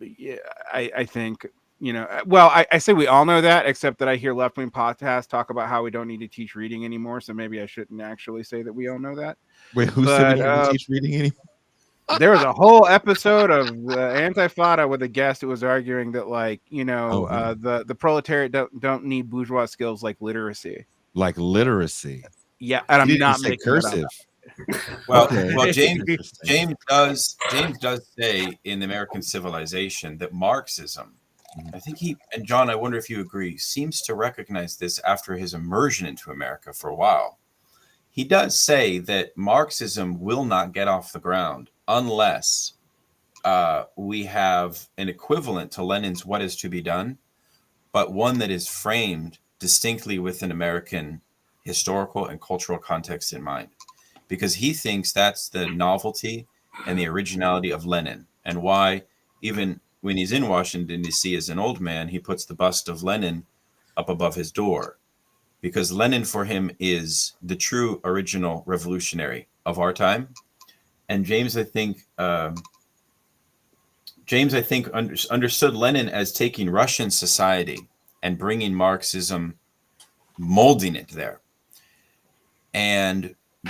Yeah, I think, I say we all know that, except that I hear left-wing podcasts talk about how we don't need to teach reading anymore. So maybe I shouldn't actually say that we all know that. Wait, who said we don't need to teach reading anymore? There was a whole episode of Antifada with a guest who was arguing that, like, the proletariat don't need bourgeois skills like literacy. Like literacy. Yeah, and I'm not making cursive. Well, James does say in American Civilization that Marxism, I think and John, I wonder if you agree, seems to recognize this after his immersion into America for a while. He does say that Marxism will not get off the ground unless we have an equivalent to Lenin's What Is to Be Done, but one that is framed distinctly with an American historical and cultural context in mind, because he thinks that's the novelty and the originality of Lenin, and why even when he's in Washington, D.C. as an old man, he puts the bust of Lenin up above his door, because Lenin for him is the true original revolutionary of our time. And James, I think, understood Lenin as taking Russian society and bringing Marxism, molding it there.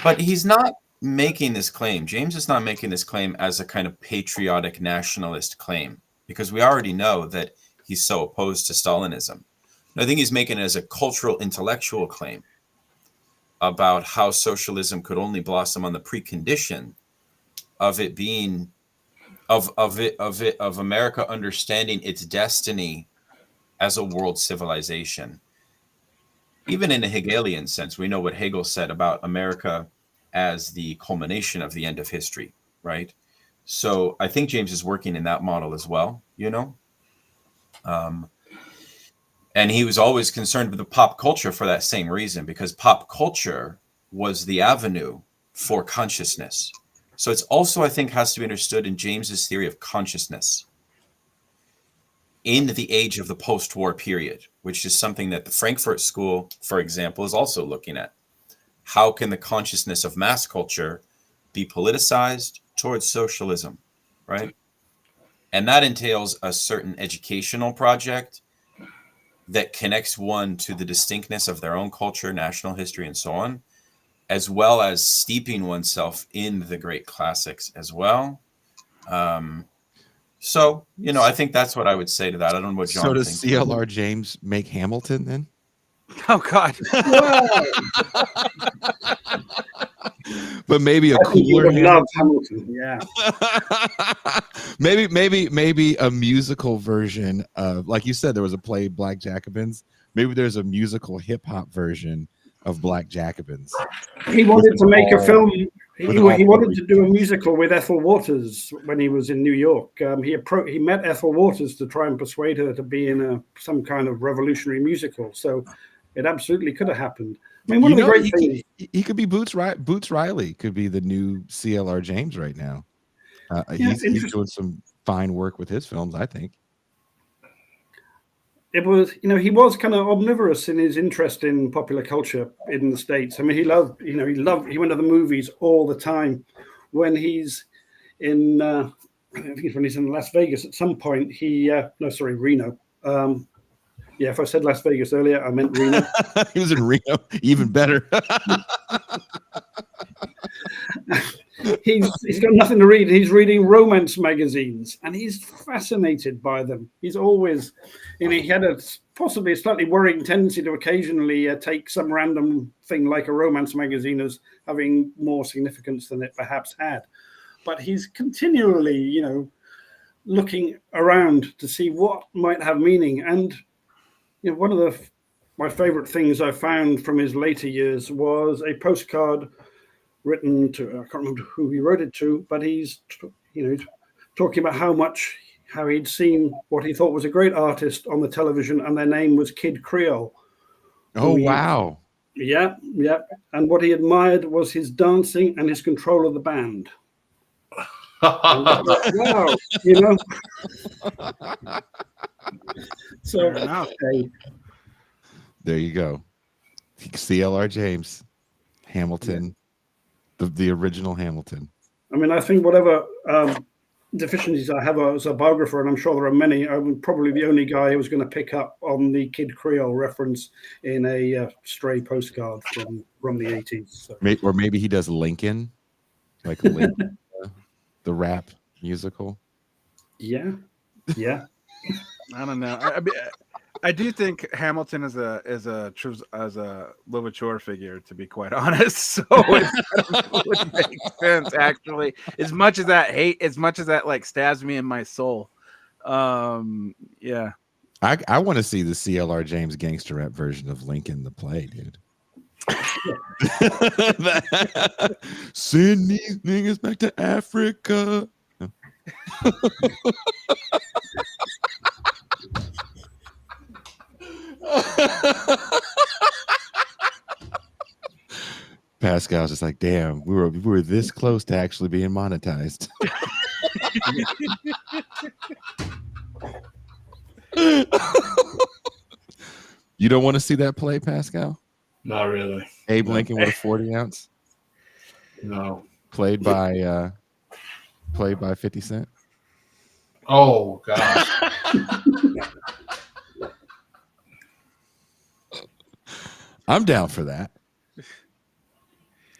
But he's not making this claim. James is not making this claim as a kind of patriotic nationalist claim, because we already know that he's so opposed to Stalinism. I think he's making it as a cultural intellectual claim about how socialism could only blossom on the precondition of it being of America understanding its destiny as a world civilization. Even in a Hegelian sense, we know what Hegel said about America as the culmination of the end of history, right? So I think James is working in that model as well, and he was always concerned with the pop culture for that same reason, because pop culture was the avenue for consciousness. So it's also, I think, has to be understood in James's theory of consciousness in the age of the post-war period, which is something that the Frankfurt School, for example, is also looking at. How can the consciousness of mass culture be politicized towards socialism, right? And that entails a certain educational project that connects one to the distinctness of their own culture, national history, and so on, as well as steeping oneself in the great classics as well. So, I think that's what I would say to that. I don't know what John thinks. So does CLR James make Hamilton then? Oh God! But maybe a cooler Hamilton. Yeah. maybe a musical version of, like you said, there was a play, Black Jacobins. Maybe there's a musical hip hop version of Black Jacobins. He wanted to make a film. He wanted to do a musical with Ethel Waters when he was in New York. He met Ethel Waters to try and persuade her to be in some kind of revolutionary musical. So it absolutely could have happened. I mean, one of the great things, he could be Boots Riley could be the new CLR James right now. He's doing some fine work with his films, I think. It was, he was kind of omnivorous in his interest in popular culture in the States. I mean, he went to the movies all the time. When he's in, I think when he's in Las Vegas at some point, Reno. If I said Las Vegas earlier, I meant Reno. He was in Reno, even better. He's got nothing to read. He's reading romance magazines, and he's fascinated by them. He's always, he had possibly a slightly worrying tendency to occasionally take some random thing like a romance magazine as having more significance than it perhaps had. But he's continually, looking around to see what might have meaning. And one of my favorite things I found from his later years was a postcard written to, I can't remember who he wrote it to, but he's, talking about how he'd seen what he thought was a great artist on the television, and their name was Kid Creole. Oh, wow. Yeah. And what he admired was his dancing and his control of the band. Wow, So, okay. There you go. CLR James, Hamilton, the original Hamilton. I mean, I think whatever deficiencies I have as a biographer, and I'm sure there are many, I'm probably the only guy who was going to pick up on the Kid Creole reference in a stray postcard from the 80s. So. Or maybe he does Lincoln, like Lincoln, the rap musical. Yeah. I don't know. I do think Hamilton is a Louverture figure, to be quite honest. So it would make sense, actually. As much as that like stabs me in my soul. Yeah. I want to see the CLR James gangster rap version of Lincoln the play, dude. Send these niggas back to Africa. Pascal's just like, damn, we were this close to actually being monetized. You don't want to see that play, Pascal? Not really. Abe No. Lincoln with a 40-ounce, No. played by 50 Cent. Oh gosh. I'm down for that.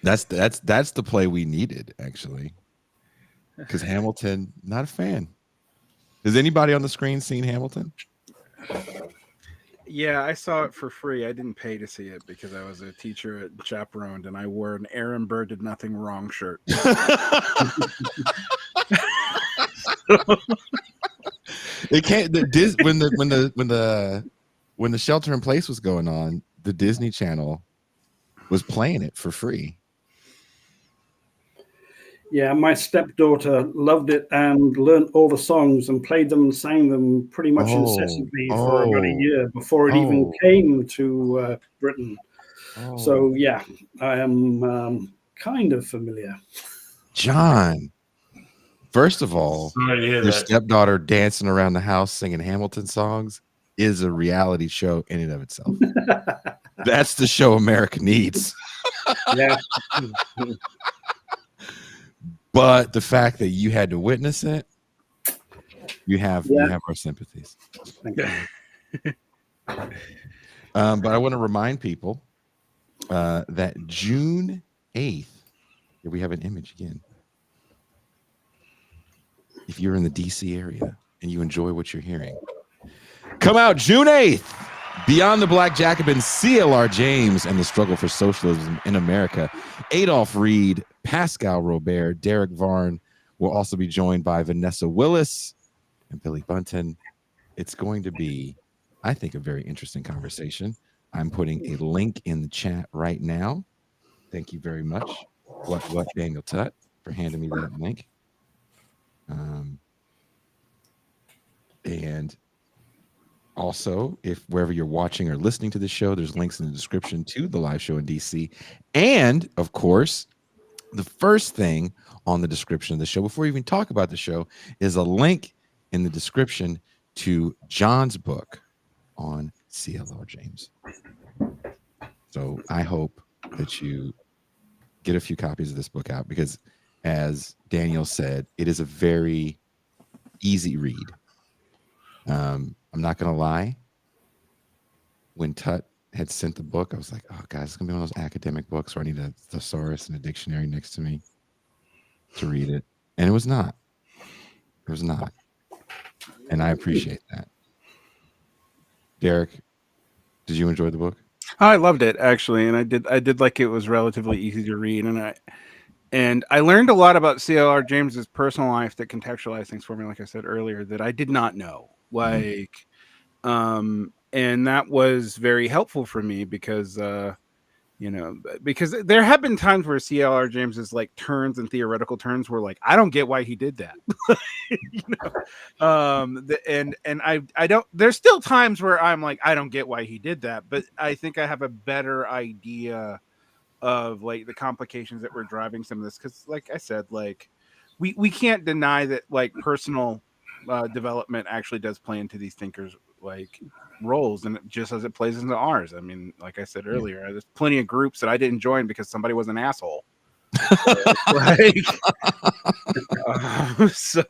That's the play we needed, actually. Because Hamilton, not a fan. Has anybody on the screen seen Hamilton? Yeah, I saw it for free. I didn't pay to see it because I was a teacher at Chaperoned, and I wore an Aaron Burr did nothing wrong shirt. It can't. When the shelter in place was going on, the Disney Channel was playing it for free. Yeah, my stepdaughter loved it and learned all the songs and played them and sang them pretty much incessantly for about a year before it even came to Britain. So yeah, I am kind of familiar. John, first of all, Sorry to hear your that. stepdaughter dancing around the house singing Hamilton songs is a reality show in and of itself. That's the show America needs. Yeah. But the fact that you had to witness it, you have our sympathies. Thank you. But I want to remind people that June 8th, here we have an image again. If you're in the DC area and you enjoy what you're hearing, come out June 8th. Beyond the Black Jacobins, CLR James and the Struggle for Socialism in America. Adolph Reed, Pascal Robert, Derek Varn will also be joined by Vanessa Willis and Billy Bunton. It's going to be, I think, a very interesting conversation. I'm putting a link in the chat right now. Thank you very much. What Daniel Tutt for handing me that link. And also, if wherever you're watching or listening to the show, there's links in the description to the live show in DC. And of course, the first thing on the description of the show, before we even talk about the show, is a link in the description to John's book on CLR James. So I hope that you get a few copies of this book out because, as Daniel said, it is a very easy read. I'm not going to lie. When Tutt had sent the book, I was like, oh, guys, it's going to be one of those academic books where I need a thesaurus and a dictionary next to me to read it. And it was not. It was not. And I appreciate that. Derek, did you enjoy the book? I loved it, actually. And I did like it was relatively easy to read. And I learned a lot about CLR James's personal life that contextualized things for me, like I said earlier, that I did not know. And that was very helpful for me because because there have been times where CLR James's like turns and theoretical turns were like, I don't get why he did that. And I don't, there's still times where I'm like, I don't get why he did that, but I think I have a better idea of like the complications that were driving some of this. Cause like I said, like we can't deny that like personal development actually does play into these thinkers like roles, and just as it plays into ours. I mean, like I said earlier, there's plenty of groups that I didn't join because somebody was an asshole. So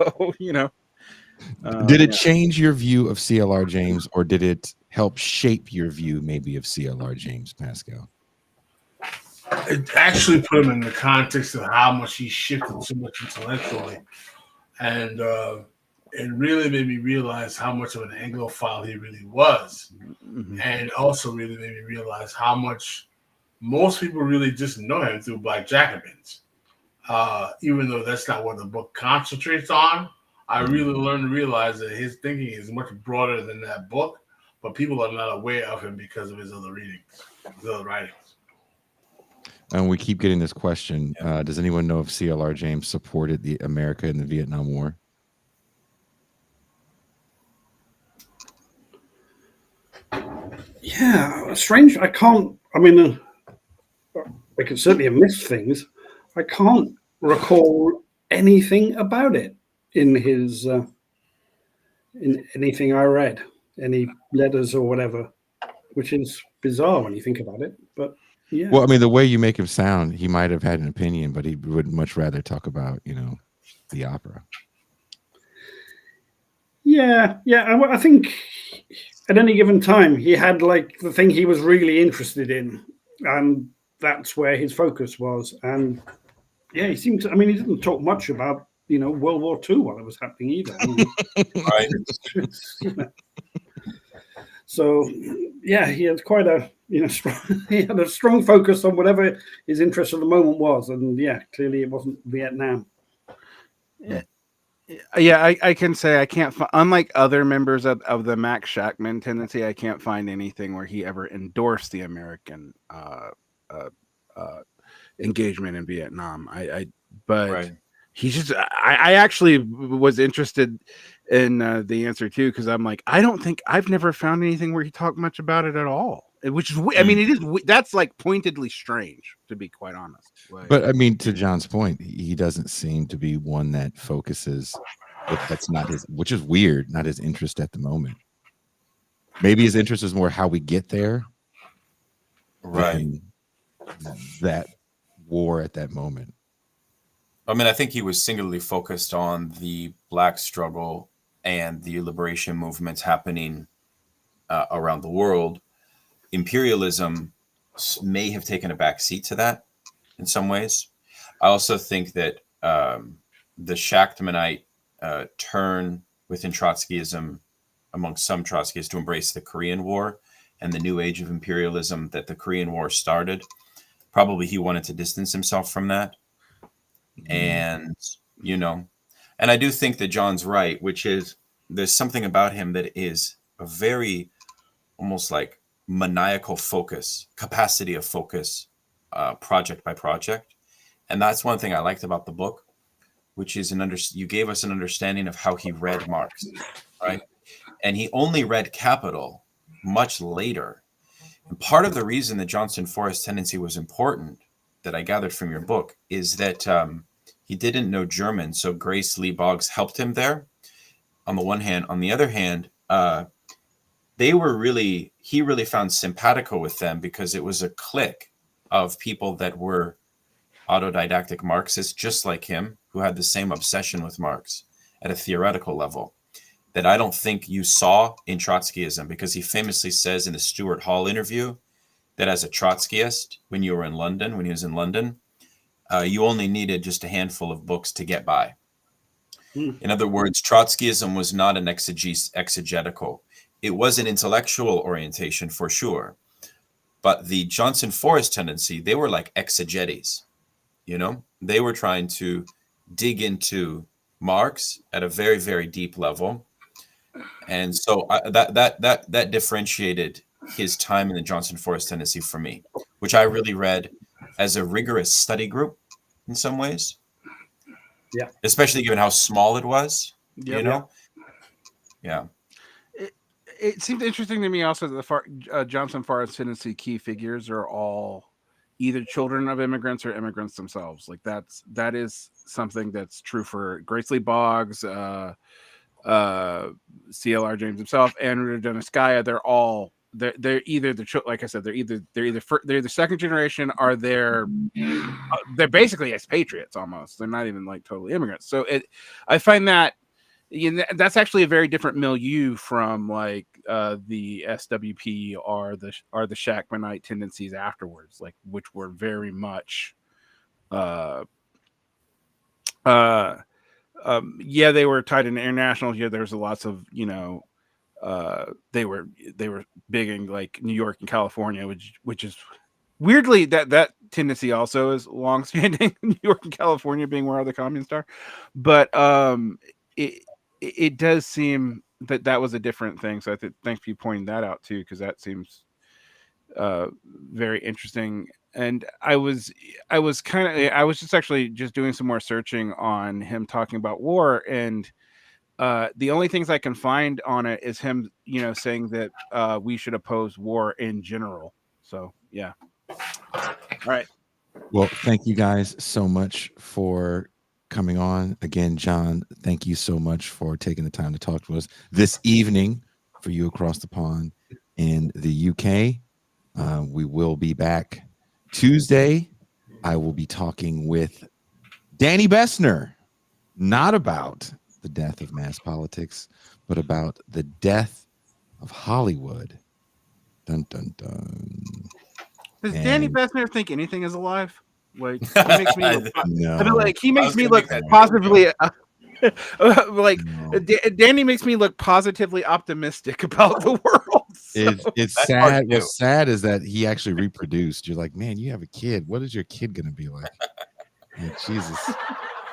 did it change your view of CLR James, or did it help shape your view maybe of CLR James, Pascal? It actually put him in the context of how much he shifted so much intellectually. And it really made me realize how much of an Anglophile he really was. Mm-hmm. And it also really made me realize how much most people really just know him through Black Jacobins. Even though that's not what the book concentrates on, I really learned to realize that his thinking is much broader than that book, but people are not aware of him because of his other readings, his other writings. And we keep getting this question. Does anyone know if CLR James supported the America in the Vietnam War? Yeah, strange. I can't. I mean, I can certainly have missed things. I can't recall anything about it in his in anything I read, any letters or whatever, which is bizarre when you think about it. But yeah, Well, I mean, the way you make him sound, he might have had an opinion, but he would much rather talk about, the opera. yeah. I think at any given time he had like the thing he was really interested in, and that's where his focus was. And yeah, he seemed to. I mean, he didn't talk much about World War II while it was happening either. Right. So yeah, he had quite a he had a strong focus on whatever his interest at the moment was, and yeah, clearly it wasn't Vietnam. Yeah, I can say I can't unlike other members of the Max Shachtman tendency, I can't find anything where he ever endorsed the American engagement in Vietnam. But Right. he's just I actually was interested in the answer too, because I'm like, I've never found anything where he talked much about it at all. Which is, I mean, that's like pointedly strange, to be quite honest. But I mean, to John's point, he doesn't seem to be one that focuses. That's not his, which is weird. Not his interest at the moment. Maybe his interest is more how we get there, Right. That war at that moment. I mean, I think he was singularly focused on the Black struggle and the liberation movements happening around the world. Imperialism may have taken a back seat to that in some ways. I also think that the Shachtmanite turn within Trotskyism, among some Trotskyists, to embrace the Korean War and the new age of imperialism that the Korean War started, probably he wanted to distance himself from that. And, and I do think that John's right, which is there's something about him that is a very almost like maniacal focus, capacity of focus, project by project. And that's one thing I liked about the book, which is you gave us an understanding of how he read Marx, right? And he only read Capital much later. And part of the reason that Johnson Forrest's tendency was important, that I gathered from your book, is that he didn't know German. So Grace Lee Boggs helped him there on the one hand. On the other hand, he really found simpatico with them because it was a clique of people that were autodidactic Marxists, just like him, who had the same obsession with Marx at a theoretical level that I don't think you saw in Trotskyism, because he famously says in the Stuart Hall interview that as a Trotskyist, when he was in London, you only needed just a handful of books to get by. In other words, Trotskyism was not an exegetical. It was an intellectual orientation for sure. But the Johnson Forrest tendency, they were like exegetes. They were trying to dig into Marx at a very, very deep level. And so that differentiated his time in the Johnson Forrest tendency for me, which I really read as a rigorous study group in some ways. Yeah. Especially given how small it was, Yeah. It seemed interesting to me also that the Johnson Forrest tendency key figures are all either children of immigrants or immigrants themselves. Like that is something that's true for Grace Lee Boggs, CLR James himself, and Rita Donskaya. They're either like I said, they're either second generation or they're basically expatriates almost. They're not even like totally immigrants. So I find that that's actually a very different milieu from like the SWP or the Shachtmanite tendencies afterwards, like which were very much they were tied into internationals. Yeah, there's lots of they were big in like New York and California, which is weirdly that tendency also is longstanding. New York and California being where all the communists are, but it does seem that was a different thing. So thanks for you pointing that out too, because that seems very interesting. And I was just actually just doing some more searching on him talking about war, and The only things I can find on it is him, saying that we should oppose war in general. So yeah. All right. Well, thank you guys so much for coming on. Again, John, thank you so much for taking the time to talk to us this evening for you across the pond in the UK. We will be back Tuesday. I will be talking with Danny Bessner, not about the death of mass politics, but about the death of Hollywood. Dun, dun, dun. Does Danny Bessner think anything is alive? Like he makes me look, No. I mean, like he makes me gonna look make that positively like No. Danny makes me look positively optimistic about the world. So. It's That's sad. hard to What's sad is that he actually reproduced. You're like, man, you have a kid. What is your kid gonna be like? Like, Jesus,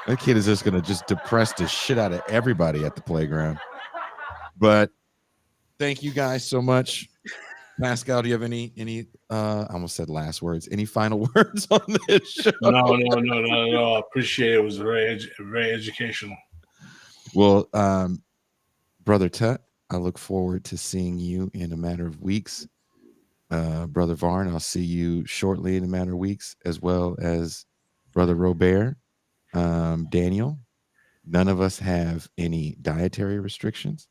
that kid is just gonna just depress the shit out of everybody at the playground. But thank you guys so much. Pascal, do you have any I almost said last words, any final words on this show? No. I appreciate it. It was very educational. Well, Brother Tutt, I look forward to seeing you in a matter of weeks. Brother Varn, I'll see you shortly in a matter of weeks, as well as Brother Robert. Daniel, none of us have any dietary restrictions.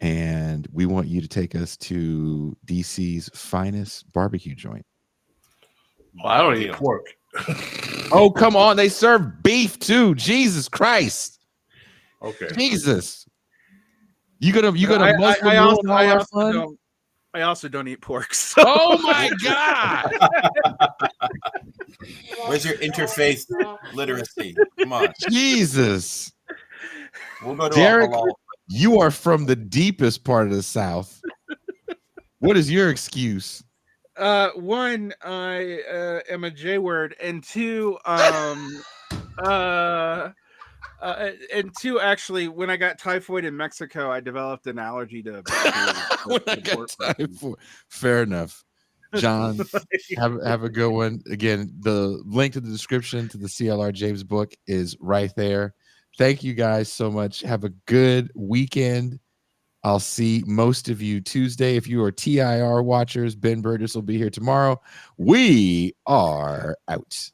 And we want you to take us to DC's finest barbecue joint. Well, I don't eat pork. Oh, come on. They serve beef too. Jesus Christ. Okay. Jesus. You gonna Muslim ruin all our fun? I also don't eat pork. So. Oh my God. Where's your interfaith literacy? Come on. Jesus. We'll go to Derek, a halal. you are from the deepest part of the South. What is your excuse? One, I am a J word, and two, and two, actually, when I got typhoid in Mexico, I developed an allergy to. When I got typhoid. Fair enough. John, have a good one. Again, the link to the description to the CLR James book is right there. Thank you guys so much. Have a good weekend. I'll see most of you Tuesday. If you are TIR watchers, Ben Burgess will be here tomorrow. We are out.